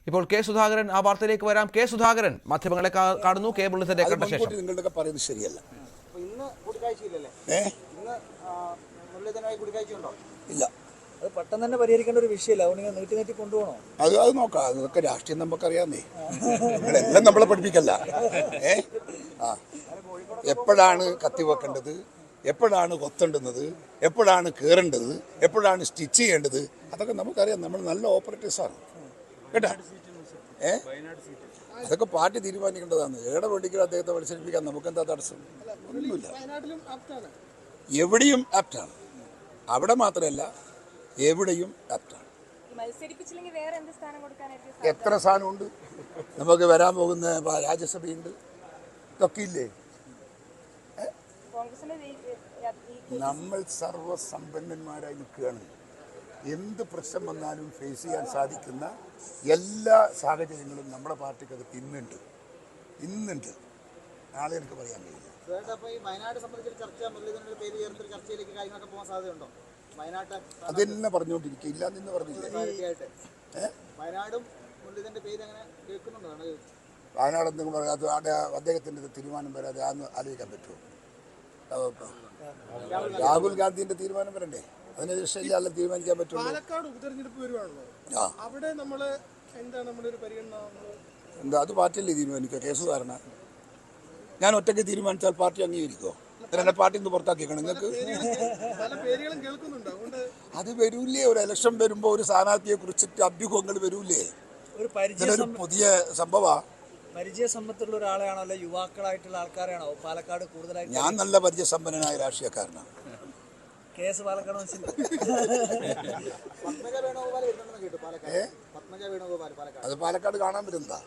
S1: ഇപ്പോൾ K സുധാകരൻ ആ വാർത്തയിലേക്ക് വരാം. K സുധാകരൻ മാധ്യമങ്ങളെ കാണുന്നു. K ബുള്ളറ്റിന്റെ കണ്ടശേഷം
S13: നിങ്ങളുടെ പറയുന്നത് ശരിയല്ല. ഇല്ല,
S14: അത് പെട്ടെന്ന് തന്നെ പരിഹരിക്കേണ്ട ഒരു വിഷയമല്ല. അതുകൊണ്ട് നീട്ടി കൊണ്ടുപോകണോ?
S13: അത് നോക്കാം. അതൊക്കെ രാഷ്ട്രീയം നമുക്കറിയാന്നേ. നിങ്ങളെല്ലാം നമ്മളെ പഠിപ്പിക്കല്ല. എപ്പോഴാണ് കത്തിവെക്കേണ്ടത്, എപ്പോഴാണ് കൊത്തേണ്ടുന്നത്, എപ്പോഴാണ് കയറേണ്ടത്, എപ്പോഴാണ് സ്റ്റിച്ച് ചെയ്യേണ്ടത്, അതൊക്കെ നമുക്കറിയാം. നമ്മൾ നല്ല ഓപ്പറേറ്റേഴ്സാണ് കേട്ടാ. അതൊക്കെ പാർട്ടി തീരുമാനിക്കേണ്ടതാണ്. ഏടെ വേണ്ടിക്കും അദ്ദേഹത്തെ മത്സരിപ്പിക്കാൻ നമുക്കെന്താ തടസ്സം? ഒന്നുമില്ല. എവിടെയും ആപ്റ്റാണ്. അവിടെ മാത്രമല്ല, എവിടെയും ആപ്റ്റാണ്. എത്ര സ്ഥാനമുണ്ട് നമുക്ക്? വരാൻ പോകുന്ന രാജ്യസഭയുണ്ട്, ഇതൊക്കെ ഇല്ലേ? നമ്മൾ സർവ്വസമ്പന്നന്മാരായി നിൽക്കുകയാണ്. എന്ത് പ്രശ്നം വന്നാലും ഫേസ് ചെയ്യാൻ സാധിക്കുന്ന എല്ലാ സാഹചര്യങ്ങളും നമ്മുടെ പാർട്ടിക്കകത്ത് ഇന്നുണ്ട്. നാളെ എനിക്ക് പറയാൻ കഴിയില്ല. അതെന്നെ പറഞ്ഞുകൊണ്ടിരിക്കുക. ഇല്ല എന്ന് പറഞ്ഞില്ലേ? വയനാട് എന്തെങ്കിലും പറയാം. അത് അദ്ദേഹത്തിൻ്റെ തീരുമാനം വരാതെ അതൊന്ന് ആലോചിക്കാൻ പറ്റുമോ? രാഹുൽ ഗാന്ധിന്റെ തീരുമാനം വരണ്ടേ? അതിനെ ഇഷ്ടമില്ല തീരുമാനിക്കാൻ പറ്റുമോ?
S6: പാലക്കാട് ഉപതെരഞ്ഞെടുപ്പ് വരുവാണല്ലോ, അവിടെ നമ്മള് എന്താണ് നമ്മുടെ ഒരു പരിഗണന?
S13: എന്താ, അത് പാർട്ടിയല്ലേ തീരുമാനിക്കുക? കേസ് ധാരണ ഞാൻ ഒറ്റയ്ക്ക് തീരുമാനിച്ചാൽ പാർട്ടി അംഗീകരിക്കോ? എന്നെ പാർട്ടി നിന്ന് പുറത്താക്കിക്കണം നിങ്ങൾക്ക്? അത് വരൂലേ? ഒരു ഇലക്ഷൻ വരുമ്പോൾ ഒരു സ്ഥാനാർത്ഥിയെ കുറിച്ചിട്ട് അഭ്യൂഹങ്ങൾ വരൂലേ? ഇതിലൊരു പുതിയ സംഭവമാണ്.
S14: പരിചയസമ്പത്തുള്ള ഒരാളെയാണല്ലോ, യുവാക്കളായിട്ടുള്ള ആൾക്കാരാണോ പാലക്കാട് കൂടുതലായിട്ട്?
S13: ഞാൻ നല്ല പരിചയസമ്പന്നനായ രാഷ്ട്രീയക്കാരനാണ്.
S14: കേസ് പാലക്കാട്
S13: അത് പാലക്കാട് കാണാൻ പറ്റുന്നതാ.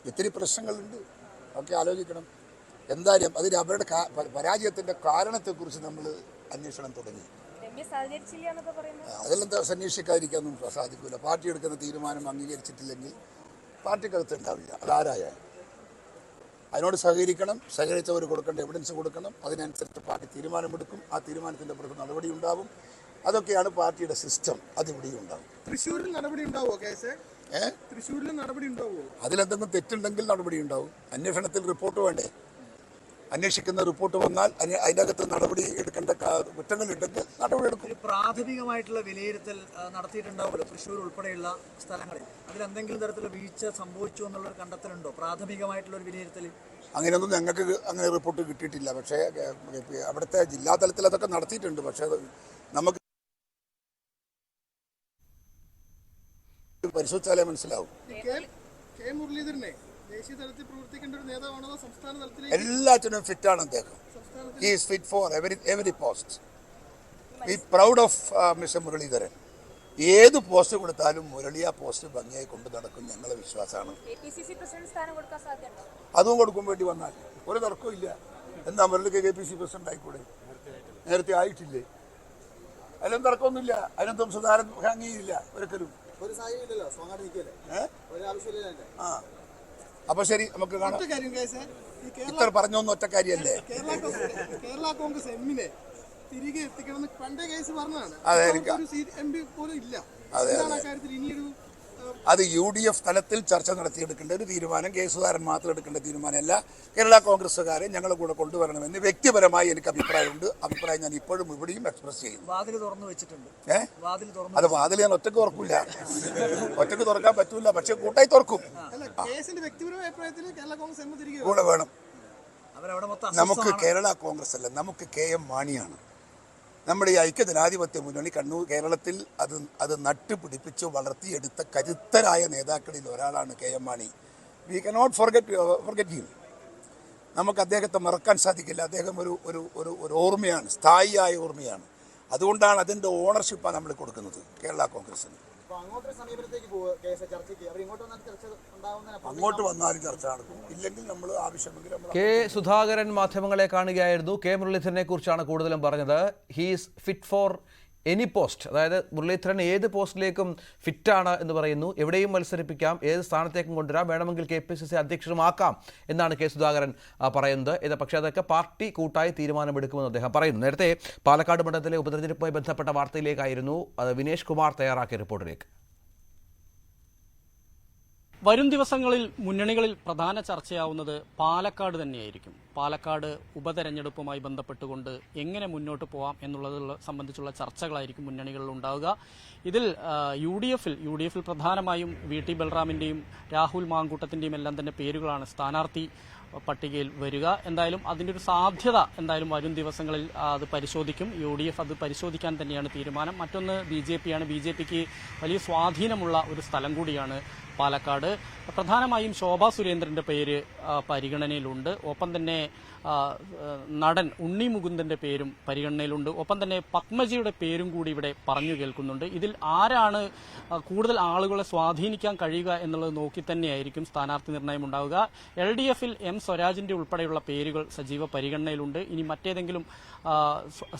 S13: ഇത്തിരി പ്രശ്നങ്ങളുണ്ട്, ഒക്കെ ആലോചിക്കണം. എന്തായാലും അതിന് അവരുടെ പരാജയത്തിന്റെ കാരണത്തെക്കുറിച്ച് നമ്മൾ അന്വേഷണം തുടങ്ങി. അതിലെന്താ അന്വേഷിക്കാതിരിക്കാനൊന്നും സാധിക്കില്ല. പാർട്ടി എടുക്കുന്ന തീരുമാനം അംഗീകരിച്ചിട്ടില്ലെങ്കിൽ പാർട്ടിക്കകത്ത് ഉണ്ടാവില്ല. അതാരായാലും അതിനോട് സഹകരിക്കണം. സഹകരിച്ചവർ കൊടുക്കേണ്ട എവിഡൻസ് കൊടുക്കണം. അതിനനുസരിച്ച് പാർട്ടി തീരുമാനമെടുക്കും. ആ തീരുമാനത്തിൻ്റെ പുറത്ത് നടപടി ഉണ്ടാവും. അതൊക്കെയാണ് പാർട്ടിയുടെ സിസ്റ്റം. അതിവിടെയും ഉണ്ടാവും.
S6: തൃശ്ശൂരിൽ നടപടി ഉണ്ടാവുമോ? തൃശ്ശൂരിൽ നടപടി ഉണ്ടാവുമോ?
S13: അതിലെന്തെങ്കിലും തെറ്റുണ്ടെങ്കിൽ നടപടി ഉണ്ടാവും. അന്വേഷണത്തിൽ റിപ്പോർട്ട് വേണ്ടേ? അന്വേഷിക്കുന്ന റിപ്പോർട്ട് വന്നാൽ അതിനകത്ത് നടപടി എടുക്കേണ്ട കുറ്റങ്ങളുണ്ടെങ്കിൽ നടപടി എടുക്കും.
S14: പ്രാഥമികമായിട്ടുള്ള വിലയിരുത്തൽ നടത്തിയിട്ടുണ്ടാവുമല്ലോ തൃശ്ശൂർ ഉൾപ്പെടെയുള്ള സ്ഥലങ്ങളിൽ. അതിലെന്തെങ്കിലും തരത്തിലുള്ള വീഴ്ച സംഭവിച്ചു എന്നുള്ളൊരു കണ്ടെത്തലുണ്ടോ? പ്രാഥമികമായിട്ടുള്ള ഒരു വിലയിരുത്തൽ
S13: അങ്ങനെയൊന്നും ഞങ്ങൾക്ക് അങ്ങനെ റിപ്പോർട്ട് കിട്ടിയിട്ടില്ല. പക്ഷേ അവിടുത്തെ ജില്ലാ തലത്തിൽ അതൊക്കെ നടത്തിയിട്ടുണ്ട്. പക്ഷേ നമുക്ക് പരിശോധിച്ചാലേ മനസ്സിലാവും. എല്ലാത്തിനും ഫിറ്റാണ് അദ്ദേഹം. He is fit for every post. We proud of Mr Muraleedharan. ഏത് പോസ്റ്റ് കൊടുത്താലും മുരളി ആ പോസ്റ്റ് ഭംഗിയായി കൊണ്ടു നടക്കും. ഞങ്ങളെ വിശ്വാസമാണ്. അതും കൊടുക്കും വേണ്ടി വന്നാൽ ഒരു തർക്കവും ഇല്ല. എന്താ മുരളിക്ക് KPC പ്രസിഡന്റ് ആയിക്കൂടെ? നേരത്തെ ആയിട്ടില്ലേ? അതിലൊന്നും തർക്കമൊന്നുമില്ല. അതിനൊന്നും സുധാരൻ ഭംഗിയില്ല ഒരിക്കലും. അപ്പൊ ശരി, നമുക്ക് കാണാം. ഇത്ര പറഞ്ഞൊന്നും ഒറ്റ കാര്യല്ലേ?
S6: കേരള കോൺഗ്രസ് എമ്മിനെ തിരികെ എത്തിക്കണം പണ്ടേ കേസ് പറഞ്ഞതാണ്.
S13: അത് UDF തലത്തിൽ ചർച്ച നടത്തിയെടുക്കേണ്ട ഒരു തീരുമാനം. കേസുകാരൻ മാത്രം എടുക്കേണ്ട തീരുമാനമല്ല. കേരള കോൺഗ്രസ്സുകാരെ ഞങ്ങളെ കൂടെ കൊണ്ടുവരണമെന്ന് വ്യക്തിപരമായി എനിക്ക് അഭിപ്രായമുണ്ട്. അഭിപ്രായം ഞാൻ ഇപ്പോഴും ഇവിടെയും എക്സ്പ്രസ് ചെയ്യും.
S14: വാതിൽ തുറന്നു വെച്ചിട്ടുണ്ട്.
S13: അത് വാതിൽ ഞാൻ ഒറ്റക്ക് തുറക്കില്ല. ഒറ്റക്ക് തുറക്കാൻ പറ്റൂല. പക്ഷെ കൂട്ടായി തുറക്കും. കൂടെ വേണം. നമുക്ക് കേരള കോൺഗ്രസ് അല്ല, നമുക്ക് KM മാണിയാണ്. നമ്മുടെ ഈ ഐക്യജനാധിപത്യ മുന്നണി കേരളത്തിൽ അത് നട്ടുപിടിപ്പിച്ച് വളർത്തിയെടുത്ത കരുത്തരായ നേതാക്കളിൽ ഒരാളാണ് KM Mani. We cannot forget him. നമുക്ക് അദ്ദേഹത്തെ മറക്കാൻ സാധിക്കില്ല. അദ്ദേഹം ഒരു ഓർമ്മയാണ്, സ്ഥായിയായ ഓർമ്മയാണ്. അതുകൊണ്ടാണ് അതിൻ്റെ ഓണർഷിപ്പാണ് നമ്മൾ കൊടുക്കുന്നത് കേരള കോൺഗ്രസിന്. അങ്ങോട്ട് വന്നാലും ചർച്ച നടക്കും, ഇല്ലെങ്കിൽ നമ്മൾ ആവശ്യമെങ്കിൽ
S1: കെ സുധാകരൻ മാധ്യമങ്ങളെ കാണുകയായിരുന്നു. കെ മുരളീധരനെ കുറിച്ചാണ് കൂടുതലും പറഞ്ഞത്. He's fit for any post, അതായത് മുരളീധരൻ ഏത് പോസ്റ്റിലേക്കും ഫിറ്റാണ് എന്ന് പറയുന്നു. എവിടെയും മത്സരിപ്പിക്കാം, ഏത് സ്ഥാനത്തേക്കും കൊണ്ടുവരാം, വേണമെങ്കിൽ KPCC അധ്യക്ഷനുമാക്കാം എന്നാണ് കെ സുധാകരൻ പറയുന്നത്. പക്ഷേ അതൊക്കെ പാർട്ടി കൂട്ടായി തീരുമാനമെടുക്കുമെന്ന് അദ്ദേഹം പറയുന്നു. നേരത്തെ പാലക്കാട് മണ്ഡലത്തിലെ ഉപതെരഞ്ഞെടുപ്പുമായി ബന്ധപ്പെട്ട വാർത്തയിലേക്കായിരുന്നു വിനേഷ് കുമാർ തയ്യാറാക്കിയ റിപ്പോർട്ടിലേക്ക്.
S12: വരും ദിവസങ്ങളിൽ മുന്നണികളിൽ പ്രധാന ചർച്ചയാവുന്നത് പാലക്കാട് തന്നെയായിരിക്കും. പാലക്കാട് ഉപതെരഞ്ഞെടുപ്പുമായി ബന്ധപ്പെട്ടുകൊണ്ട് എങ്ങനെ മുന്നോട്ട് പോകാം എന്നുള്ളത് സംബന്ധിച്ചുള്ള ചർച്ചകളായിരിക്കും മുന്നണികളിൽ ഉണ്ടാവുക. ഇതിൽ യു ഡി എഫിൽ പ്രധാനമായും VT ബൽറാമിൻ്റെയും രാഹുൽ മാങ്കൂട്ടത്തിൻ്റെയും എല്ലാം തന്നെ പേരുകളാണ് സ്ഥാനാർത്ഥി പട്ടികയിൽ വരിക. എന്തായാലും അതിൻ്റെ ഒരു സാധ്യത എന്തായാലും വരും ദിവസങ്ങളിൽ അത് പരിശോധിക്കും. UDF അത് പരിശോധിക്കാൻ തന്നെയാണ് തീരുമാനം. മറ്റൊന്ന് BJP ആണ്. BJPക്ക് വലിയ സ്വാധീനമുള്ള ഒരു സ്ഥലം കൂടിയാണ് പാലക്കാട്. പ്രധാനമായും ശോഭാ സുരേന്ദ്രന്റെ പേര് പരിഗണനയിലുണ്ട്. ഒപ്പം തന്നെ നടൻ ഉണ്ണി മുകുന്ദന്റെ പേരും പരിഗണനയിലുണ്ട്. ഒപ്പം തന്നെ പത്മജിയുടെ പേരും കൂടി ഇവിടെ പറഞ്ഞു കേൾക്കുന്നുണ്ട്. ഇതിൽ ആരാണ് കൂടുതൽ ആളുകളെ സ്വാധീനിക്കാൻ കഴിയുക എന്നുള്ളത് നോക്കി തന്നെയായിരിക്കും സ്ഥാനാർത്ഥി നിർണയം ഉണ്ടാവുക. LDFൽ M സ്വരാജിന്റെ ഉൾപ്പെടെയുള്ള പേരുകൾ സജീവ പരിഗണനയിലുണ്ട്. ഇനി മറ്റേതെങ്കിലും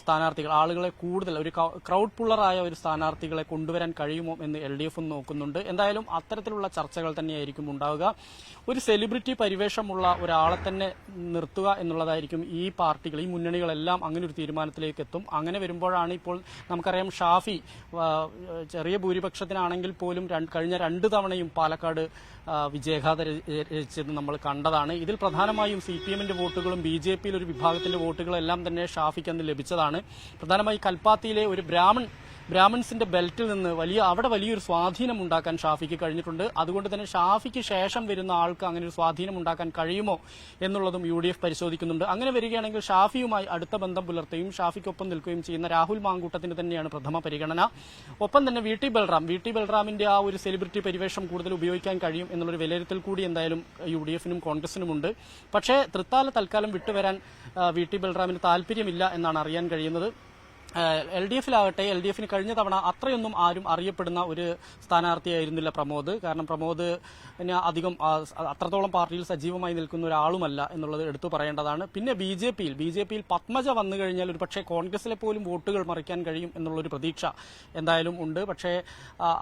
S12: സ്ഥാനാർത്ഥികൾ ആളുകളെ കൂടുതൽ ഒരു ക്രൗഡ് പുള്ളറായ ഒരു സ്ഥാനാർത്ഥികളെ കൊണ്ടുവരാൻ കഴിയുമോ എന്ന് LDFും നോക്കുന്നുണ്ട്. എന്തായാലും അത്തരത്തിലുള്ള ചർച്ചകൾ തന്നെയായിരിക്കും ഉണ്ടാവുക. ഒരു സെലിബ്രിറ്റി പരിവേഷമുള്ള ഒരാളെ തന്നെ നിർത്തുക എന്നുള്ളതായിരിക്കും ഈ പാർട്ടികൾ, ഈ മുന്നണികളെല്ലാം അങ്ങനെ ഒരു തീരുമാനത്തിലേക്ക് എത്തും. അങ്ങനെ വരുമ്പോഴാണ് ഇപ്പോൾ നമുക്കറിയാം ഷാഫി ചെറിയ ഭൂരിപക്ഷത്തിനാണെങ്കിൽ പോലും കഴിഞ്ഞ 2 തവണയും പാലക്കാട് വിജയഗാഥ രചിച്ചത് നമ്മൾ കണ്ടതാണ്. ഇതിൽ പ്രധാനമായും CPMന്റെ വോട്ടുകളും BJPയിൽ ഒരു വിഭാഗത്തിന്റെ വോട്ടുകളെല്ലാം തന്നെ ഷാഫിക്ക് അന്ന് ലഭിച്ചതാണ്. പ്രധാനമായി കൽപ്പാത്തിയിലെ ഒരു ബ്രാഹ്മൺസിന്റെ ബെൽറ്റിൽ നിന്ന് അവിടെ വലിയൊരു സ്വാധീനം ഉണ്ടാക്കാൻ ഷാഫിക്ക് കഴിഞ്ഞിട്ടുണ്ട്. അതുകൊണ്ട് തന്നെ ഷാഫിക്ക് ശേഷം വരുന്ന ആൾക്ക് അങ്ങനെ ഒരു സ്വാധീനം ഉണ്ടാക്കാൻ കഴിയുമോ എന്നുള്ളതും UDF പരിശോധിക്കുന്നുണ്ട്. അങ്ങനെ വരികയാണെങ്കിൽ ഷാഫിയുമായി അടുത്ത ബന്ധം പുലർത്തുകയും ഷാഫിക്കൊപ്പം നിൽക്കുകയും ചെയ്യുന്ന രാഹുൽ മാങ്കൂട്ടത്തിന് തന്നെയാണ് പ്രഥമ പരിഗണന. ഒപ്പം തന്നെ VT ബൽറാമിന്റെ ആ ഒരു സെലിബ്രിറ്റി പരിവേഷം കൂടുതൽ ഉപയോഗിക്കാൻ കഴിയും എന്നുള്ളൊരു വിലയിരുത്തൽ കൂടി എന്തായാലും UDFനും കോൺഗ്രസിനുമുണ്ട്. പക്ഷേ തൽക്കാലം വിട്ടുവരാൻ VT ബൽറാമിന് താല്പര്യമില്ല എന്നാണ് അറിയാൻ കഴിയുന്നത്. LDFന് കഴിഞ്ഞ തവണ അത്രയൊന്നും ആരും അറിയപ്പെടുന്ന ഒരു സ്ഥാനാർത്ഥിയായിരുന്നില്ല പ്രമോദ്. കാരണം പ്രമോദിന് അധികം അത്രത്തോളം പാർട്ടിയിൽ സജീവമായി നിൽക്കുന്ന ഒരാളുമല്ല എന്നുള്ളത് എടുത്തു പറയേണ്ടതാണ്. പിന്നെ BJPയിൽ പത്മജ വന്നു കഴിഞ്ഞാൽ ഒരു പക്ഷേ കോൺഗ്രസിലെ പോലും വോട്ടുകൾ മറിക്കാൻ കഴിയും എന്നുള്ളൊരു പ്രതീക്ഷ എന്തായാലും ഉണ്ട്. പക്ഷേ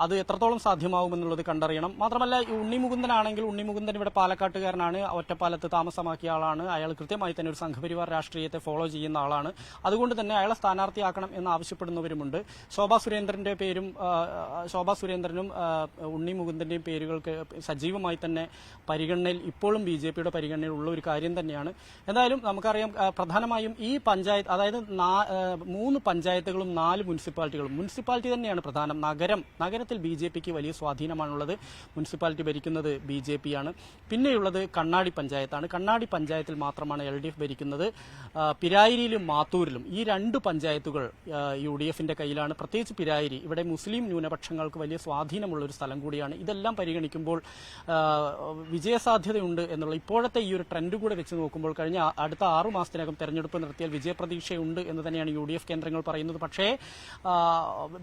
S12: അത് എത്രത്തോളം സാധ്യമാവുമെന്നുള്ളത് കണ്ടറിയണം. മാത്രമല്ല ഉണ്ണി മുകുന്ദൻ ഇവിടെ പാലക്കാട്ടുകാരനാണ്, ഒറ്റപ്പാലത്ത് താമസമാക്കിയ ആളാണ്. അയാൾ കൃത്യമായി തന്നെ ഒരു സംഘപരിവാർ രാഷ്ട്രീയത്തെ ഫോളോ ചെയ്യുന്ന ആളാണ്. അതുകൊണ്ട് തന്നെ അയാളെ സ്ഥാനാർത്ഥിയാക്കണം എന്ന് ആവശ്യപ്പെടുന്നവരുമുണ്ട്. ശോഭാ സുരേന്ദ്രനും ഉണ്ണി മുകുന്ദന്റെയും പേരുകൾക്ക് സജീവമായി തന്നെ പരിഗണനയിൽ ഇപ്പോഴും BJPയുടെ പരിഗണനയിൽ ഉള്ള ഒരു കാര്യം തന്നെയാണ്. എന്തായാലും നമുക്കറിയാം പ്രധാനമായും ഈ പഞ്ചായത്ത്, അതായത് 3 പഞ്ചായത്തുകളും 4 മുനിസിപ്പാലിറ്റി തന്നെയാണ് പ്രധാനം. നഗരത്തിൽ BJPക്ക് വലിയ സ്വാധീനമാണുള്ളത്. മുനിസിപ്പാലിറ്റി ഭരിക്കുന്നത് BJPയാണ്. പിന്നെയുള്ളത് കണ്ണാടി പഞ്ചായത്താണ്. കണ്ണാടി പഞ്ചായത്തിൽ മാത്രമാണ് LDF ഭരിക്കുന്നത്. പിരായിരിയിലും മാത്തൂരിലും ഈ 2 പഞ്ചായത്തുകൾ UDFന്റെ കയ്യിലാണ്. പ്രത്യേകിച്ച് പിരായിരി, ഇവിടെ മുസ്ലിം ന്യൂനപക്ഷങ്ങൾക്ക് വലിയ സ്വാധീനമുള്ള ഒരു സ്ഥലം കൂടിയാണ്. ഇതെല്ലാം പരിഗണിക്കുമ്പോൾ വിജയസാധ്യതയുണ്ട് എന്നുള്ള ഇപ്പോഴത്തെ ഈ ഒരു ട്രെൻഡ് കൂടെ വെച്ച് നോക്കുമ്പോൾ കഴിഞ്ഞ അടുത്ത 6 മാസത്തിനകം തെരഞ്ഞെടുപ്പ് നടത്തിയാൽ വിജയപ്രതീക്ഷയുണ്ട് എന്ന് തന്നെയാണ് UDF കേന്ദ്രങ്ങൾ പറയുന്നത്. പക്ഷേ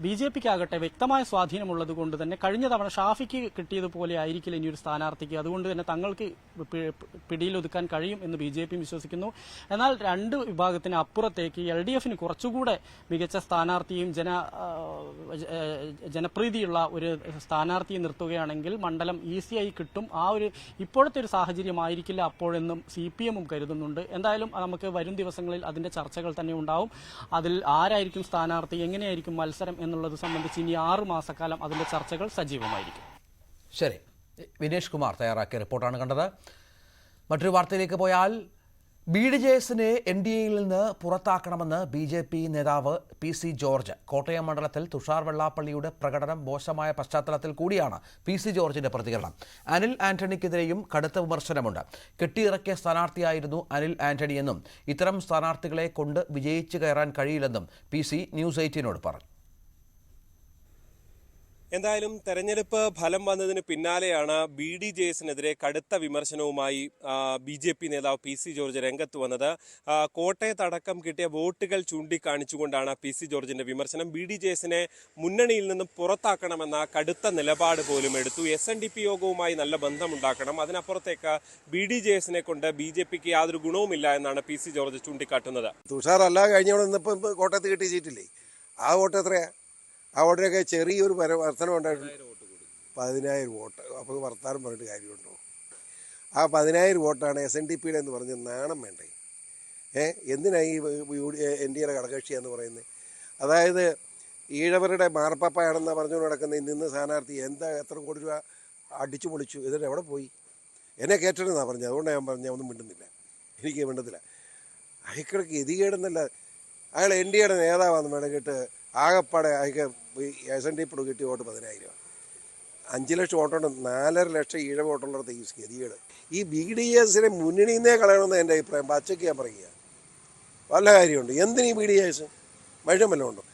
S12: BJPക്കാകട്ടെ വ്യക്തമായ സ്വാധീനമുള്ളത് കൊണ്ട് തന്നെ കഴിഞ്ഞ തവണ ഷാഫിക്ക് കിട്ടിയതുപോലെ ആയിരിക്കില്ല ഇനിയൊരു സ്ഥാനാർത്ഥിക്ക്. അതുകൊണ്ട് തന്നെ തങ്ങൾക്ക് പിടിയിലൊതുക്കാൻ കഴിയും എന്ന് BJP വിശ്വസിക്കുന്നു. എന്നാൽ 2 വിഭാഗത്തിന് അപ്പുറത്തേക്ക് LDFന് കുറച്ചുകൂടെ മികച്ച സ്ഥാനാർത്ഥിയും ജനപ്രീതിയുള്ള ഒരു സ്ഥാനാർത്ഥിയെ നിർത്തുകയാണെങ്കിൽ മണ്ഡലം ഈസിയായി കിട്ടും. ആ ഒരു ഇപ്പോഴത്തെ ഒരു സാഹചര്യമായിരിക്കില്ല അപ്പോഴെന്നും CPMും കരുതുന്നുണ്ട്. എന്തായാലും നമുക്ക് വരും ദിവസങ്ങളിൽ അതിന്റെ ചർച്ചകൾ തന്നെ ഉണ്ടാവും. അതിൽ ആരായിരിക്കും സ്ഥാനാർത്ഥി, എങ്ങനെയായിരിക്കും മത്സരം എന്നുള്ളത് സംബന്ധിച്ച് ഇനി 6 മാസക്കാലം അതിന്റെ ചർച്ചകൾ സജീവമായിരിക്കും.
S1: ശരി, വിനേഷ് കുമാർ തയ്യാറാക്കിയ റിപ്പോർട്ടാണ് കണ്ടത്. മറ്റൊരു വാർത്തയിലേക്ക് പോയാൽ BDJSനെ NDAയിൽ നിന്ന് പുറത്താക്കണമെന്ന് BJP നേതാവ് PC ജോർജ്. കോട്ടയം മണ്ഡലത്തിൽ തുഷാർ വെള്ളാപ്പള്ളിയുടെ പ്രകടനം മോശമായ പശ്ചാത്തലത്തിൽ കൂടിയാണ് PC ജോർജിന്റെ പ്രതികരണം. അനിൽ ആന്റണിക്കെതിരെയും കടുത്ത വിമർശനമുണ്ട്. കെട്ടിയിറക്കിയ സ്ഥാനാർത്ഥിയായിരുന്നു അനിൽ ആന്റണിയെന്നും ഇത്തരം സ്ഥാനാർത്ഥികളെ കൊണ്ട് വിജയിച്ചു കയറാൻ കഴിയില്ലെന്നും PC ന്യൂസ് 18നോട് പറഞ്ഞു.
S15: എന്തായാലും തെരഞ്ഞെടുപ്പ് ഫലം വന്നതിന് പിന്നാലെയാണ് BDJSനെതിരെ കടുത്ത വിമർശനവുമായി BJP നേതാവ് PC ജോർജ് രംഗത്ത് വന്നത്. കോട്ടയത്തടക്കം കിട്ടിയ വോട്ടുകൾ ചൂണ്ടിക്കാണിച്ചുകൊണ്ടാണ് PC ജോർജിന്റെ വിമർശനം. BDJSനെ മുന്നണിയിൽ നിന്നും പുറത്താക്കണമെന്ന കടുത്ത നിലപാട് പോലും എടുത്തു. SNDP യോഗവുമായി നല്ല ബന്ധമുണ്ടാക്കണം, അതിനപ്പുറത്തേക്ക് BDJSനെ കൊണ്ട് BJPക്ക് യാതൊരു ഗുണവുമില്ല എന്നാണ് PC ജോർജ് ചൂണ്ടിക്കാട്ടുന്നത്.
S16: തുഷാർ അല്ല കഴിഞ്ഞോളം ഇന്നിപ്പം കോട്ടയത്ത് കിട്ടിയ സീറ്റില്ലേ, ആ വോട്ട് എത്രയാ? ആ വോട്ടിനൊക്കെ ചെറിയൊരു വർധനം ഉണ്ടായിട്ടുണ്ട്. 10,000 വോട്ട്. അപ്പോൾ വർത്താനം പറഞ്ഞിട്ട് കാര്യമുണ്ടോ? ആ 10,000 വോട്ടാണ് SNDPയുടെ എന്ന് പറഞ്ഞ് നാണം വേണ്ടേ? എന്തിനാണ് ഈ NDAയുടെ ഘടകകക്ഷിയെന്ന് പറയുന്നത്? അതായത് ഈഴവരുടെ മാർപ്പാപ്പയാണെന്ന് പറഞ്ഞുകൊണ്ട് നടക്കുന്ന ഇന്ന് സ്ഥാനാർത്ഥി എത്ര കോടി രൂപ അടിച്ചു പൊളിച്ചു, എന്നിട്ട് എവിടെ പോയി? എന്നെ കയറ്റണമെന്നാണ് പറഞ്ഞത്. അതുകൊണ്ട് ഞാൻ പറഞ്ഞ ഒന്നും മിണ്ടുന്നില്ല, എനിക്ക് മിണ്ടത്തില്ല. അയക്കിടക്ക് എതികേടുന്നല്ല. അയാൾ NDAയുടെ നേതാവാണെന്ന് വേണമെങ്കിട്ട് ആകപ്പാടെ അയക്ക് SNDP കിട്ടിയ വോട്ട് 10,000. 5 ലക്ഷം വോട്ടുണ്ട്, 4.5 ലക്ഷം ഈഴ വോട്ടുള്ളിടത്ത് ഈ ഗതികേട്. ഈ BDJSനെ മുന്നണിയിൽ നിന്നേ കളയണമെന്ന് എൻ്റെ അഭിപ്രായം. പച്ചയ്ക്ക് ഞാൻ പറയുക, വല്ല കാര്യമുണ്ട്? എന്തിനീ BDJS മനുഷ്യൻ വല്ലതും ഉണ്ടോ?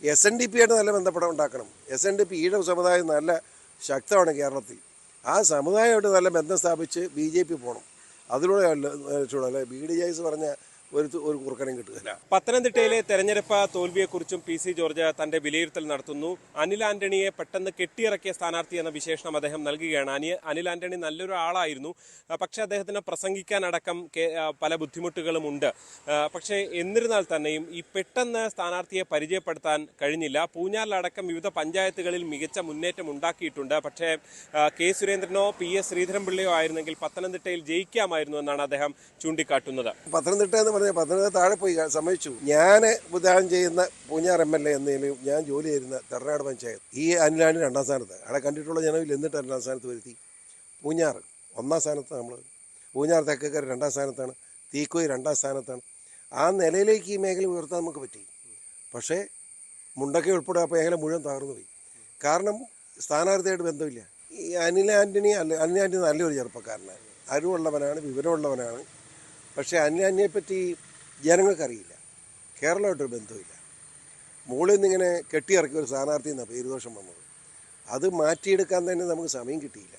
S16: SNDPയായിട്ട് നല്ല ബന്ധപ്പെടാൻ ഉണ്ടാക്കണം. SNDP ഈഴവ സമുദായം നല്ല ശക്തമാണ് കേരളത്തിൽ. ആ സമുദായമായിട്ട് നല്ല ബന്ധം സ്ഥാപിച്ച് BJP പോകണം. അതിലൂടെ അല്ല BDJS പറഞ്ഞ ഒരു കുറുക്കനും കിട്ടുകയില്ല.
S15: പത്തനംതിട്ടയിലെ തെരഞ്ഞെടുപ്പ് തോൽവിയെക്കുറിച്ചും PC ജോർജ് തന്റെ വിലയിരുത്തൽ നടത്തുന്നു. അനിൽ ആന്റണിയെ പെട്ടെന്ന് കെട്ടിയിറക്കിയ സ്ഥാനാർത്ഥി എന്ന വിശേഷണം അദ്ദേഹം നൽകുകയാണ്. അനിൽ ആന്റണി നല്ലൊരു ആളായിരുന്നു, പക്ഷെ അദ്ദേഹത്തിന് പ്രസംഗിക്കാനടക്കം പല ബുദ്ധിമുട്ടുകളും ഉണ്ട്. പക്ഷേ എന്നിരുന്നാൽ തന്നെയും ഈ പെട്ടെന്ന് സ്ഥാനാർത്ഥിയെ പരിചയപ്പെടുത്താൻ കഴിഞ്ഞില്ല. പൂഞ്ഞാറിലടക്കം വിവിധ പഞ്ചായത്തുകളിൽ മികച്ച മുന്നേറ്റം ഉണ്ടാക്കിയിട്ടുണ്ട്. പക്ഷേ K സുരേന്ദ്രനോ PS ശ്രീധരൻപിള്ളയോ ആയിരുന്നെങ്കിൽ പത്തനംതിട്ടയിൽ ജയിക്കാമായിരുന്നു എന്നാണ് അദ്ദേഹം ചൂണ്ടിക്കാട്ടുന്നത്.
S16: പത്തനംതിട്ട താഴെ പോയി സമ്മതിച്ചു. ഞാൻ ഉദാഹരണം ചെയ്യുന്ന പൂഞ്ഞാർ MLA എന്നതിലും ഞാൻ ജോലി ചെയ്യുന്ന തെറനാട് പഞ്ചായത്ത് ഈ അനിലാണ് 2ാം സ്ഥാനത്ത്. അവിടെ കണ്ടിട്ടുള്ള ജനവിൽ എന്നിട്ട് 2ാം സ്ഥാനത്ത് വരുത്തി. പൂഞ്ഞാർ 1ാം സ്ഥാനത്ത്, നമ്മൾ പൂഞ്ഞാർ തെക്കക്കര 2ാം സ്ഥാനത്താണ്, തീക്കോയി 2ാം സ്ഥാനത്താണ്. ആ നിലയിലേക്ക് ഈ മേഖല ഉയർത്താൻ നമുക്ക് പറ്റി. പക്ഷേ മുണ്ടക്കൈ ഉൾപ്പെടെ ആ മേഖല മുഴുവൻ തകർന്നു പോയി. കാരണം സ്ഥാനാർത്ഥിയായിട്ട് ബന്ധമില്ല. ഈ അനിൽ ആന്റണി നല്ലൊരു ചെറുപ്പക്കാരനാണ്, അറിവുള്ളവനാണ്, വിവരമുള്ളവനാണ്. പക്ഷേ അനിലിനെപ്പറ്റി ജനങ്ങൾക്കറിയില്ല, കേരളമായിട്ടൊരു ബന്ധമില്ല. മുകളിൽ നിന്നിങ്ങനെ കെട്ടിയിറക്കിയ ഒരു സ്ഥാനാർത്ഥി എന്നാണ് പേരുദോഷം വന്നത്. അത് മാറ്റിയെടുക്കാൻ തന്നെ നമുക്ക് സമയം കിട്ടിയില്ല.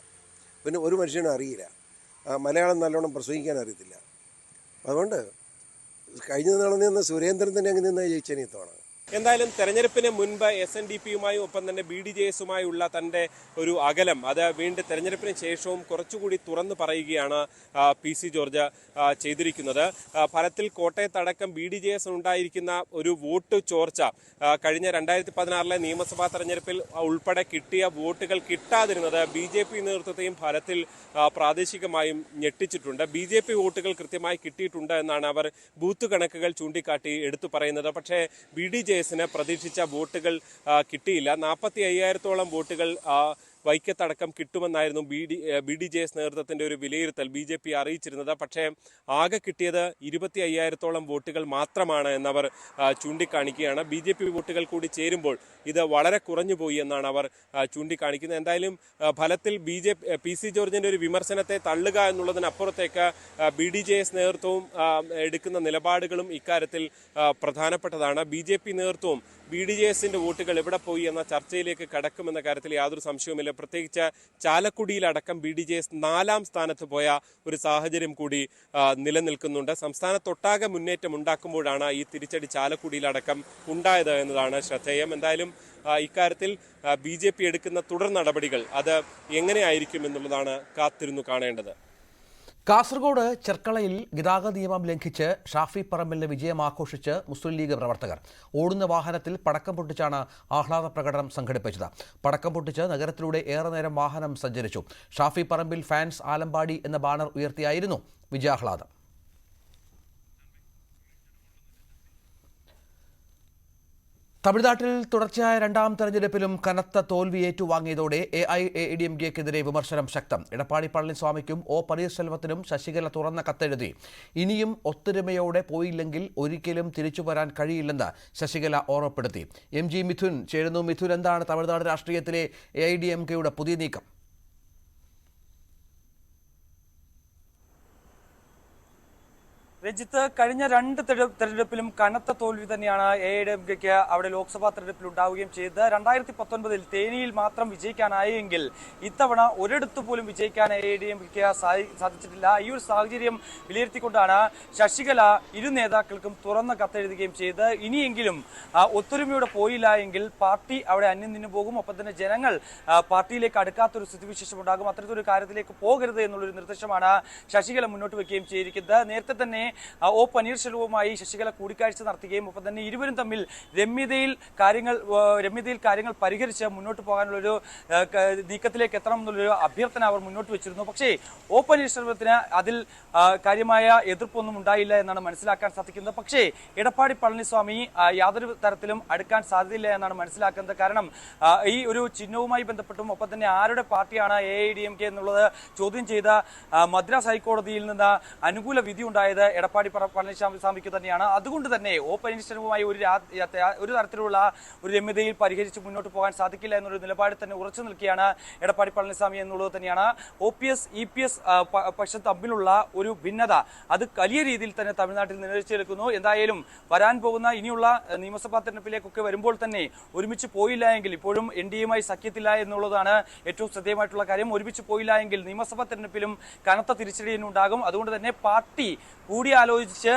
S16: പിന്നെ ഒരു മനുഷ്യനും അറിയില്ല, മലയാളം നല്ലോണം പ്രസംഗിക്കാൻ അറിയത്തില്ല. അതുകൊണ്ട് കഴിഞ്ഞ നാളിൽ നിന്ന് സുരേന്ദ്രൻ തന്നെ അങ്ങ് നിന്ന് ജയിച്ചതിന് ഇത്തവണ.
S15: എന്തായാലും തെരഞ്ഞെടുപ്പിന് മുൻപ് SNDPയുമായും ഒപ്പം തന്നെ BDJSുമായുള്ള തന്റെ ഒരു അകലം അത് വീണ്ടും തെരഞ്ഞെടുപ്പിന് ശേഷവും കുറച്ചുകൂടി തുറന്നു പറയുകയാണ് PC ജോർജ് ചെയ്തിരിക്കുന്നത്. ഫലത്തിൽ കോട്ടയത്തടക്കം BDJS ഉണ്ടായിരിക്കുന്ന ഒരു വോട്ട് ചോർച്ച കഴിഞ്ഞ 2016 നിയമസഭാ തെരഞ്ഞെടുപ്പിൽ ഉൾപ്പെടെ കിട്ടിയ വോട്ടുകൾ കിട്ടാതിരുന്നത് BJP നേതൃത്വത്തെയും ഫലത്തിൽ പ്രാദേശികമായും ഞെട്ടിച്ചിട്ടുണ്ട്. BJP വോട്ടുകൾ കൃത്യമായി കിട്ടിയിട്ടുണ്ട് എന്നാണ് അവർ ബൂത്ത് കണക്കുകൾ ചൂണ്ടിക്കാട്ടി എടുത്തു പറയുന്നത്. പക്ഷേ BDJSന് പ്രതീക്ഷിച്ച വോട്ടുകൾ കിട്ടിയില്ല. 45,000-ഓളം വോട്ടുകൾ വൈക്കത്തടക്കം കിട്ടുമെന്നായിരുന്നു BDJS നേതൃത്വത്തിന്റെ ഒരു വിലയിരുത്തൽ BJP അറിയിച്ചിരുന്നത്. പക്ഷേ ആകെ കിട്ടിയത് 25,000-ഓളം വോട്ടുകൾ മാത്രമാണ് എന്നവർ ചൂണ്ടിക്കാണിക്കുകയാണ്. BJP വോട്ടുകൾ കൂടി ചേരുമ്പോൾ ഇത് വളരെ കുറഞ്ഞുപോയി എന്നാണ് അവർ ചൂണ്ടിക്കാണിക്കുന്നത്. എന്തായാലും ഫലത്തിൽ PC ജോർജിന്റെ ഒരു വിമർശനത്തെ തള്ളുക എന്നുള്ളതിനപ്പുറത്തേക്ക് BDJS നേതൃത്വവും എടുക്കുന്ന നിലപാടുകളും ഇക്കാര്യത്തിൽ പ്രധാനപ്പെട്ടതാണ്. BJP നേതൃത്വവും BDJSന്റെ വോട്ടുകൾ എവിടെ പോയി എന്ന ചർച്ചയിലേക്ക് കടക്കുമെന്ന കാര്യത്തിൽ യാതൊരു സംശയവുമില്ല. പ്രത്യേകിച്ച് ചാലക്കുടിയിലടക്കം BDJS 4ാം സ്ഥാനത്ത് പോയ ഒരു സാഹചര്യം കൂടി നിലനിൽക്കുന്നുണ്ട്. സംസ്ഥാനത്തൊട്ടാകെ മുന്നേറ്റം ഉണ്ടാക്കുമ്പോഴാണ് ഈ തിരിച്ചടി ചാലക്കുടിയിലടക്കം ഉണ്ടായത് എന്നതാണ് ശ്രദ്ധേയം. എന്തായാലും ഇക്കാര്യത്തിൽ BJP എടുക്കുന്ന തുടർ നടപടികൾ അത് എങ്ങനെയായിരിക്കും എന്നുള്ളതാണ് കാത്തിരുന്നു കാണേണ്ടത്.
S1: കാസർഗോഡ് ചെർക്കളയിൽ ഗതാഗത നിയമം ലംഘിച്ച് ഷാഫി പറമ്പിലിന്റെ വിജയം ആഘോഷിച്ച് മുസ്ലിം ലീഗ് പ്രവർത്തകർ. ഓടുന്ന വാഹനത്തിൽ പടക്കം പൊട്ടിച്ചാണ് ആഹ്ലാദ പ്രകടനം സംഘടിപ്പിച്ചത്. പടക്കം പൊട്ടിച്ച് നഗരത്തിലൂടെ ഏറെ നേരം വാഹനം സഞ്ചരിച്ചു. ഷാഫി പറമ്പിൽ ഫാൻസ് ആലമ്പാടി എന്ന ബാനർ ഉയർത്തിയായിരുന്നു വിജയാഹ്ലാദം. തമിഴ്നാട്ടിൽ തുടർച്ചയായ രണ്ടാം തെരഞ്ഞെടുപ്പിലും കനത്ത തോൽവി ഏറ്റുവാങ്ങിയതോടെ AIADMKക്കെതിരെ വിമർശനം ശക്തം. എടപ്പാടി പളനിസ്വാമിക്കും ഒ പനീർശെൽവത്തിനും ശശികല തുറന്ന കത്തെഴുതി. ഇനിയും ഒത്തൊരുമയോടെ പോയില്ലെങ്കിൽ ഒരിക്കലും തിരിച്ചുവരാൻ കഴിയില്ലെന്ന് ശശികല ഓർമ്മപ്പെടുത്തി. MG മിഥുൻ ചേരുന്നു. മിഥുൻ, എന്താണ് തമിഴ്നാട് രാഷ്ട്രീയത്തിലെ AIADMKയുടെ പുതിയ നീക്കം?
S17: രഞ്ജിത്ത്, കഴിഞ്ഞ രണ്ട് തെരഞ്ഞെടുപ്പിലും കനത്ത തോൽവി തന്നെയാണ് AIADMKയ്ക്ക് അവിടെ ലോക്സഭാ തെരഞ്ഞെടുപ്പിൽ ഉണ്ടാവുകയും ചെയ്തത്. 2019 തേനിയിൽ മാത്രം വിജയിക്കാനായെങ്കിൽ ഇത്തവണ ഒരിടത്തു പോലും വിജയിക്കാൻ AIADMKയ്ക്ക് സാധിച്ചിട്ടില്ല. ഈ ഒരു സാഹചര്യം വിലയിരുത്തിക്കൊണ്ടാണ് ശശികല ഇരു നേതാക്കൾക്കും തുറന്ന കത്തെഴുതുകയും ചെയ്തത്. ഇനിയെങ്കിലും ഒത്തൊരുമയോടെ പോയില്ല എങ്കിൽ പാർട്ടി അവിടെ അന്യം നിന്നു പോകും. ഒപ്പം തന്നെ ജനങ്ങൾ പാർട്ടിയിലേക്ക് അടുക്കാത്തൊരു സ്ഥിതിവിശേഷം ഉണ്ടാകും. അത്തരത്തിലൊരു കാര്യത്തിലേക്ക് പോകരുത് എന്നുള്ളൊരു നിർദ്ദേശമാണ് ശശികല മുന്നോട്ട് വയ്ക്കുകയും ചെയ്തിരിക്കുന്നത്. നേരത്തെ തന്നെ ഒ പനീർശെൽവവുമായി ശശികല കൂടിക്കാഴ്ച നടത്തുകയും ഒപ്പം തന്നെ ഇരുവരും തമ്മിൽ രമ്യതയിൽ കാര്യങ്ങൾ പരിഹരിച്ച് മുന്നോട്ട് പോകാനുള്ളൊരു നീക്കത്തിലേക്ക് എത്തണം എന്നുള്ളൊരു അഭ്യർത്ഥന അവർ മുന്നോട്ട് വെച്ചിരുന്നു. പക്ഷേ ഒ പനീർശെൽവത്തിന് അതിൽ കാര്യമായ എതിർപ്പൊന്നും ഉണ്ടായില്ല എന്നാണ് മനസ്സിലാക്കാൻ സാധിക്കുന്നത്. പക്ഷേ എടപ്പാടി പളനിസ്വാമി യാതൊരു തരത്തിലും അടുക്കാൻ സാധ്യതയില്ല എന്നാണ് മനസ്സിലാക്കുന്നത്. കാരണം ഈ ഒരു ചിഹ്നവുമായി ബന്ധപ്പെട്ടും ഒപ്പം തന്നെ ആരുടെ പാർട്ടിയാണ് AIADMK എന്നുള്ളത് ചോദ്യം ചെയ്ത മദ്രാസ് ഹൈക്കോടതിയിൽ നിന്ന് അനുകൂല വിധി ഉണ്ടായത് എടപ്പാടി പളനിസ്വാമിക്ക് തന്നെയാണ്. അതുകൊണ്ട് തന്നെ ഒ പനീർശെൽവവുമായി ഒരു തരത്തിലുള്ള ഒരു രമ്യതയിൽ പരിഹരിച്ച് മുന്നോട്ട് പോകാൻ സാധിക്കില്ല എന്നൊരു നിലപാടിൽ തന്നെ ഉറച്ചു നിൽക്കുകയാണ് എടപ്പാടി പളനിസ്വാമി എന്നുള്ളത് തന്നെയാണ്. OPS EPS പക്ഷം തമ്മിലുള്ള ഒരു ഭിന്നത അത് വലിയ രീതിയിൽ തന്നെ തമിഴ്നാട്ടിൽ നിലനിൽക്കുന്നു. എന്തായാലും വരാൻ പോകുന്ന ഇനിയുള്ള നിയമസഭാ തെരഞ്ഞെടുപ്പിലേക്കൊക്കെ വരുമ്പോൾ തന്നെ ഒരുമിച്ച് പോയില്ല എങ്കിൽ, ഇപ്പോഴും NDAയുമായി സഖ്യത്തില്ല എന്നുള്ളതാണ് ഏറ്റവും ശ്രദ്ധേയമായിട്ടുള്ള കാര്യം. ഒരുമിച്ച് പോയില്ല എങ്കിൽ നിയമസഭാ തെരഞ്ഞെടുപ്പിലും കനത്ത തിരിച്ചടി ഉണ്ടാകും. അതുകൊണ്ട് തന്നെ പാർട്ടി കൂടിയാലോചിച്ച്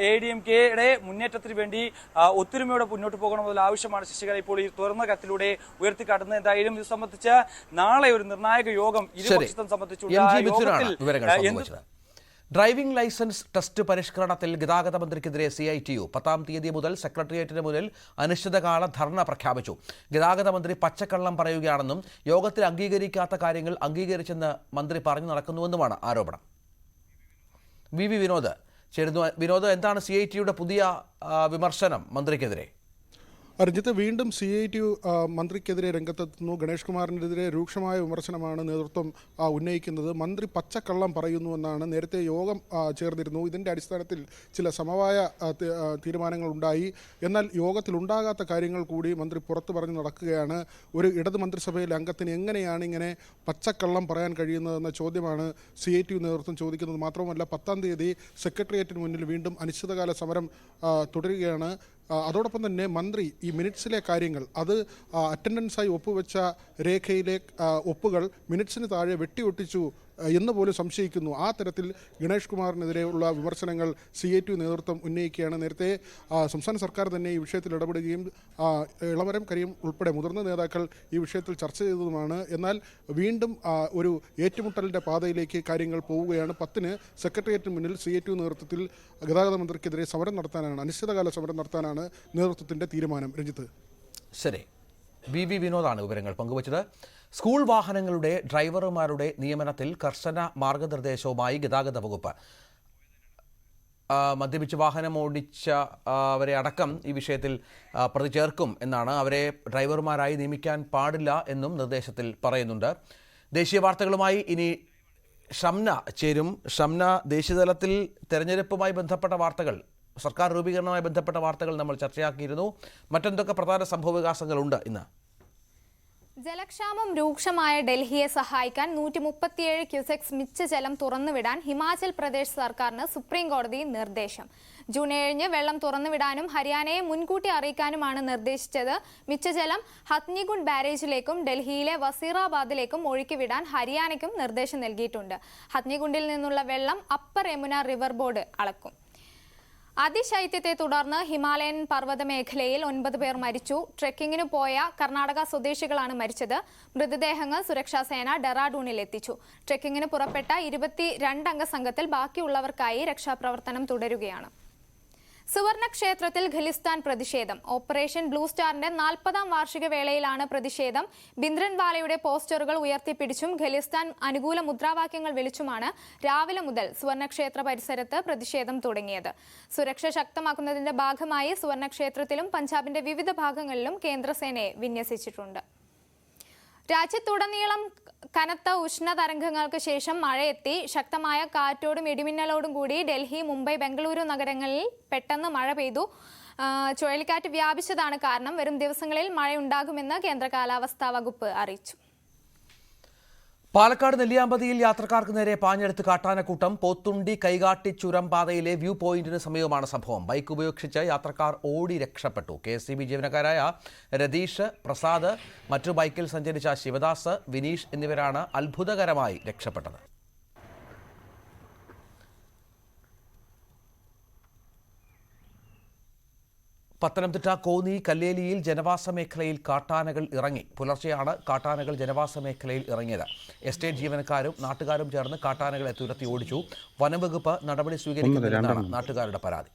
S17: AIADMKയുടെ മുന്നേറ്റത്തിന് വേണ്ടി ഒത്തൊരുമയോടെ മുന്നോട്ട് പോകണമെന്നുള്ള ആവശ്യമാണ് ശശികല ഇപ്പോൾ ഈ തുറന്ന കത്തിലൂടെ ഉയർത്തിക്കാട്ടുന്നത്. എന്തായാലും ഇത് സംബന്ധിച്ച് നാളെ ഒരു നിർണായക യോഗം ഇരുപക്ഷത്തും സംബന്ധിച്ചുള്ള
S1: ഡ്രൈവിംഗ് ലൈസൻസ് ടെസ്റ്റ് പരിഷ്കരണത്തിൽ ഗതാഗത മന്ത്രിക്കെതിരെ CITU 10-ാം തീയതി മുതൽ സെക്രട്ടേറിയറ്റിന് മുന്നിൽ അനിശ്ചിതകാല ധർണ പ്രഖ്യാപിച്ചു. ഗതാഗത മന്ത്രി പച്ചക്കള്ളം പറയുകയാണെന്നും യോഗത്തിൽ അംഗീകരിക്കാത്ത കാര്യങ്ങൾ അംഗീകരിച്ചെന്ന് മന്ത്രി പറഞ്ഞു നടക്കുന്നുവെന്നുമാണ് ആരോപണം. VV വിനോദ് ചേരുന്നു. വിനോദ്, എന്താണ് CITUയുടെ പുതിയ വിമർശനം മന്ത്രിക്കെതിരെ?
S18: രഞ്ജിത്ത്, വീണ്ടും CITU മന്ത്രിക്കെതിരെ രംഗത്തെത്തുന്നു. ഗണേഷ് കുമാറിനെതിരെ രൂക്ഷമായ വിമർശനമാണ് നേതൃത്വം ഉന്നയിക്കുന്നത്. മന്ത്രി പച്ചക്കള്ളം പറയുന്നുവെന്നാണ്. നേരത്തെ യോഗം ചേർന്നിരുന്നു. ഇതിൻ്റെ അടിസ്ഥാനത്തിൽ ചില സമവായ തീരുമാനങ്ങൾ ഉണ്ടായി. എന്നാൽ യോഗത്തിലുണ്ടാകാത്ത കാര്യങ്ങൾ കൂടി മന്ത്രി പുറത്തു പറഞ്ഞു നടക്കുകയാണ്. ഒരു ഇടത് മന്ത്രിസഭയിലെ അംഗത്തിന് എങ്ങനെയാണ് ഇങ്ങനെ പച്ചക്കള്ളം പറയാൻ കഴിയുന്നതെന്ന ചോദ്യമാണ് CITU നേതൃത്വം ചോദിക്കുന്നത്. മാത്രവുമല്ല, 10-ാം തീയതി സെക്രട്ടേറിയറ്റിന് മുന്നിൽ വീണ്ടും അനിശ്ചിതകാല സമരം തുടരുകയാണ്. അതോടൊപ്പം തന്നെ മന്ത്രി ഈ മിനിറ്റ്സിലെ കാര്യങ്ങൾ, അത് അറ്റൻഡൻസായി ഒപ്പുവെച്ച രേഖയിലെ ഒപ്പുകൾ മിനിറ്റ്സിന് താഴെ വെട്ടിയൊട്ടിച്ചു എന്ന് പോലും സംശയിക്കുന്നു. ആ തരത്തിൽ ഗണേഷ് കുമാറിനെതിരെയുള്ള വിമർശനങ്ങൾ CITU നേതൃത്വം ഉന്നയിക്കുകയാണ്. നേരത്തെ സംസ്ഥാന സർക്കാർ തന്നെ ഈ വിഷയത്തിൽ ഇടപെടുകയും ഇളമരം കരീം ഉൾപ്പെടെ മുതിർന്ന നേതാക്കൾ ഈ വിഷയത്തിൽ ചർച്ച ചെയ്തതുമാണ്. എന്നാൽ വീണ്ടും ഒരു ഏറ്റുമുട്ടലിൻ്റെ പാതയിലേക്ക് കാര്യങ്ങൾ പോവുകയാണ്. 10-ന് സെക്രട്ടേറിയറ്റിന് മുന്നിൽ CITU നേതൃത്വത്തിൽ ഗതാഗത മന്ത്രിക്കെതിരെ സമരം നടത്താനാണ്, അനിശ്ചിതകാല സമരം നടത്താനാണ് നേതൃത്വത്തിൻ്റെ തീരുമാനം. രഞ്ജിത്ത്,
S1: ശരി. VV വിനോദാണ് വിവരങ്ങൾ പങ്കുവച്ചത്. സ്കൂൾ വാഹനങ്ങളുടെ ഡ്രൈവർമാരുടെ നിയമനത്തിൽ കർശന മാർഗനിർദ്ദേശവുമായി ഗതാഗത വകുപ്പ്. മദ്യപിച്ച് വാഹനം ഓടിച്ച അവരെ അടക്കം ഈ വിഷയത്തിൽ പ്രതി ചേർക്കും എന്നാണ്. അവരെ ഡ്രൈവർമാരായി നിയമിക്കാൻ പാടില്ല എന്നും നിർദ്ദേശത്തിൽ പറയുന്നുണ്ട്. ദേശീയ വാർത്തകളുമായി ഇനി ഷംന ചേരും. ഷംന, ദേശീയതലത്തിൽ തെരഞ്ഞെടുപ്പുമായി ബന്ധപ്പെട്ട വാർത്തകൾ, സർക്കാർ രൂപീകരണവുമായി ബന്ധപ്പെട്ട വാർത്തകൾ നമ്മൾ ചർച്ചയാക്കിയിരുന്നു. മറ്റെന്തൊക്കെ പ്രധാന സംഭവവികാസങ്ങളുണ്ട് ഇന്ന്?
S19: ജലക്ഷാമം രൂക്ഷമായ ഡൽഹിയെ സഹായിക്കാൻ 137 ക്യൂസെക്സ് മിച്ചജലം തുറന്നുവിടാൻ ഹിമാചൽ പ്രദേശ് സർക്കാരിന് സുപ്രീം കോടതി നിർദ്ദേശം. ജൂൺ 7-ന് വെള്ളം തുറന്നുവിടാനും ഹരിയാനയെ മുൻകൂട്ടി അറിയിക്കാനുമാണ് നിർദ്ദേശിച്ചത്. മിച്ചജലം ഹത്നികുണ്ട് ബാരേജിലേക്കും ഡൽഹിയിലെ വസീറാബാദിലേക്കും ഒഴുക്കിവിടാൻ ഹരിയാനയ്ക്കും നിർദ്ദേശം നൽകിയിട്ടുണ്ട്. ഹത്നികുണ്ടിൽ നിന്നുള്ള വെള്ളം അപ്പർ യമുന റിവർ ബോർഡ് അളക്കും. അതിശൈത്യത്തെ തുടർന്ന് ഹിമാലയൻ പർവ്വത മേഖലയിൽ 9 പേർ മരിച്ചു. ട്രെക്കിങ്ങിന് പോയ കർണാടക സ്വദേശികളാണ് മരിച്ചത്. മൃതദേഹങ്ങൾ സുരക്ഷാസേന ഡെറാഡൂണിൽ എത്തിച്ചു. ട്രെക്കിങ്ങിന് പുറപ്പെട്ട 22 അംഗ സംഘത്തിൽ ബാക്കിയുള്ളവർക്കായി രക്ഷാപ്രവർത്തനം തുടരുകയാണ്. സുവർണ ക്ഷേത്രത്തിൽ ഖലിസ്ഥാൻ പ്രതിഷേധം. ഓപ്പറേഷൻ ബ്ലൂ സ്റ്റാറിന്റെ 40ാം വാർഷിക വേളയിലാണ് പ്രതിഷേധം. ബിന്ദ്രൻവാലയുടെ പോസ്റ്ററുകൾ ഉയർത്തിപ്പിടിച്ചും ഖലിസ്ഥാൻ അനുകൂല മുദ്രാവാക്യങ്ങൾ വിളിച്ചുമാണ് രാവിലെ മുതൽ സുവർണക്ഷേത്ര പരിസരത്ത് പ്രതിഷേധം തുടങ്ങിയത്. സുരക്ഷ ശക്തമാക്കുന്നതിന്റെ ഭാഗമായി സുവർണക്ഷേത്രത്തിലും പഞ്ചാബിന്റെ വിവിധ ഭാഗങ്ങളിലും കേന്ദ്രസേനയെ വിന്യസിച്ചിട്ടുണ്ട്. രാജ്യത്തുടനീളം കനത്ത ഉഷ്ണതരംഗങ്ങൾക്ക് ശേഷം മഴയെത്തി. ശക്തമായ കാറ്റോടും ഇടിമിന്നലോടും കൂടി ഡൽഹി, മുംബൈ, ബംഗളൂരു നഗരങ്ങളിൽ പെട്ടെന്ന് മഴ പെയ്തു. ചുഴലിക്കാറ്റ് വ്യാപിച്ചതാണ് കാരണം. വരും ദിവസങ്ങളിൽ മഴയുണ്ടാകുമെന്ന് കേന്ദ്ര കാലാവസ്ഥാ വകുപ്പ് അറിയിച്ചു.
S1: പാലക്കാട് നെല്ലിയാമ്പതിയിൽ യാത്രക്കാർക്ക് നേരെ പാഞ്ഞെടുത്ത് കാട്ടാനക്കൂട്ടം. പോത്തുണ്ടി കൈകാട്ടി ചുരം പാതയിലെ വ്യൂ പോയിന്റിന് സമീപമാണ് സംഭവം. ബൈക്ക് ഉപയോഗിച്ച് യാത്രക്കാർ ഓടി രക്ഷപ്പെട്ടു. KSTB ജീവനക്കാരായ രതീഷ്, പ്രസാദ്, മറ്റു ബൈക്കിൽ സഞ്ചരിച്ച ശിവദാസ്, വിനീഷ് എന്നിവരാണ് അത്ഭുതകരമായി രക്ഷപ്പെട്ടത്. പത്തനംതിട്ട കോന്നി കല്ലേലിയിൽ ജനവാസ മേഖലയിൽ കാട്ടാനകൾ ഇറങ്ങി. പുലർച്ചെയാണ് കാട്ടാനകൾ ജനവാസ മേഖലയിൽ ഇറങ്ങിയത്. എസ്റ്റേറ്റ് ജീവനക്കാരും നാട്ടുകാരും ചേർന്ന് കാട്ടാനകളെ തുരത്തി ഓടിച്ചു. വനംവകുപ്പ് നടപടി സ്വീകരിക്കുന്നതിനാണ് നാട്ടുകാരുടെ പരാതി.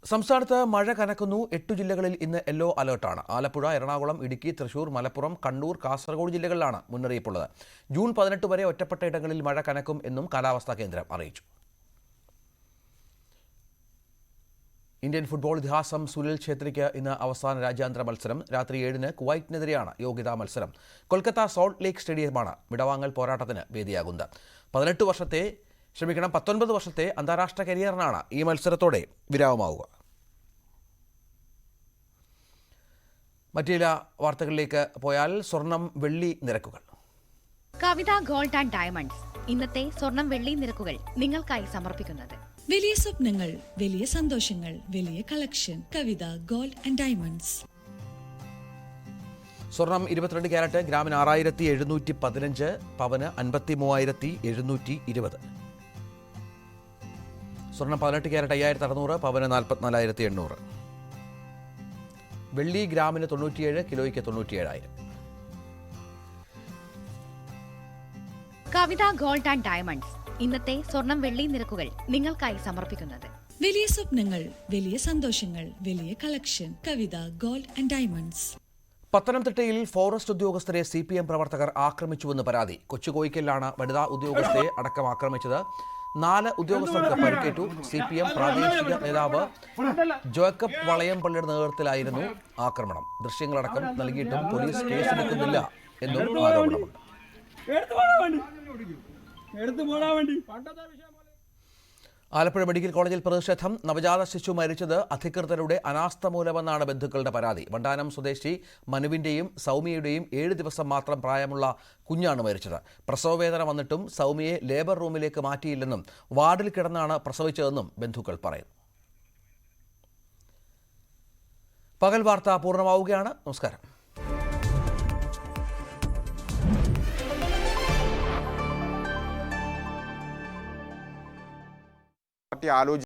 S1: സംസ്ഥാനത്ത് മഴ കനക്കുന്നു. 8 ജില്ലകളിൽ ഇന്ന് യെല്ലോ അലേർട്ടാണ്. ആലപ്പുഴ, എറണാകുളം, ഇടുക്കി, തൃശൂർ, മലപ്പുറം, കണ്ണൂർ, കാസർഗോഡ് ജില്ലകളിലാണ് മുന്നറിയിപ്പുള്ളത്. ജൂൺ 18 വരെ ഒറ്റപ്പെട്ട ഇടങ്ങളിൽ മഴ കനക്കും എന്നും കാലാവസ്ഥാ കേന്ദ്രം അറിയിച്ചു. ഇന്ത്യൻ ഫുട്ബോൾ ഇതിഹാസം സുനിൽ ഛേത്രിക്ക് ഇന്ന് അവസാന രാജ്യാന്തര മത്സരം. രാത്രി 7-ന് കുവൈറ്റിനെതിരെയാണ് യോഗ്യതാ മത്സരം. കൊൽക്കത്ത സോൾട്ട് ലേക്ക് സ്റ്റേഡിയമാണ് വിടവാങ്ങൽ പോരാട്ടത്തിന് വേദിയാകുന്നത്. 19 വർഷത്തെ അന്താരാഷ്ട്ര കരിയറിനാണ് ഈ മത്സരത്തോടെ വിരാമമാവുക. മറ്റു ചില വാർത്തകളിലേക്ക് പോയാൽ സ്വർണം വെള്ളി നിരക്കുകൾ.
S20: കവിത ഗോൾഡ് ആൻഡ് ഡയമണ്ട്സ് ഇന്നത്തെ സ്വർണം വെള്ളി നിരക്കുകൾ നിങ്ങൾക്കായി സമർപ്പിക്കുന്നത്.
S21: വലിയ സ്വപ്നങ്ങൾ, വലിയ സന്തോഷങ്ങൾ, വലിയ collection. Kavitha gold and diamonds.
S1: സ്വർണം 22 ക്യാരറ്റ് ഗ്രാമിന് 6715, പവന് 53,720. സ്വർണം 18 ക്യാരറ്റ് 5600, പവന് 44,800. വെള്ളി ഗ്രാമിന് 97, കിലോയ്ക്ക് 97,000.
S20: കവിത ഗോൾഡ് ആൻഡ് ഡയമണ്ട്സ് ഇന്നത്തെ സ്വർണം വെള്ളി നിരക്കുകൾ നിങ്ങൾക്കായി സമർപ്പിക്കുന്നത്.
S21: വലിയ സ്വപ്നങ്ങൾ, വലിയ സന്തോഷങ്ങൾ, വലിയ collection. Kavitha gold and diamonds.
S1: പത്തനംതിട്ടയിൽ ഫോറസ്റ്റ് ഉദ്യോഗസ്ഥരെ CPM പ്രവർത്തകർ ആക്രമിച്ചുവെന്ന് പരാതി. കൊച്ചുകോയിക്കലിലാണ് വനിതാ ഉദ്യോഗസ്ഥരെ അടക്കം ആക്രമിച്ചത്. 4 ഉദ്യോഗസ്ഥർക്ക് പരിക്കേറ്റു. CPM പ്രാദേശിക നേതാവ് ജോക്കബ് വളയംപള്ളിയുടെ നേതൃത്വത്തിലായിരുന്നു ആക്രമണം. ദൃശ്യങ്ങളടക്കം നൽകിയിട്ടും പോലീസ് കേസെടുക്കുന്നില്ല എന്നും ആരോപണമുണ്ട്. ആലപ്പുഴ മെഡിക്കൽ കോളേജിൽ പ്രതിഷേധം. നവജാത ശിശു മരിച്ചത് അധികൃതരുടെ അനാസ്ഥ മൂലമെന്നാണ് ബന്ധുക്കളുടെ പരാതി. വണ്ടാനം സ്വദേശി മനുവിന്റെയും സൗമ്യയുടെയും 7 ദിവസം മാത്രം പ്രായമുള്ള കുഞ്ഞാണ് മരിച്ചത്. പ്രസവവേദന വന്നിട്ടും സൗമ്യയെ ലേബർ റൂമിലേക്ക് മാറ്റിയില്ലെന്നും വാർഡിൽ കിടന്നാണ് പ്രസവിച്ചതെന്നും ബന്ധുക്കൾ പറയുന്നു. പകൽ വാർത്ത പൂർണ്ണമാവുകയാണ്. നമസ്കാരം.
S4: ആലോചി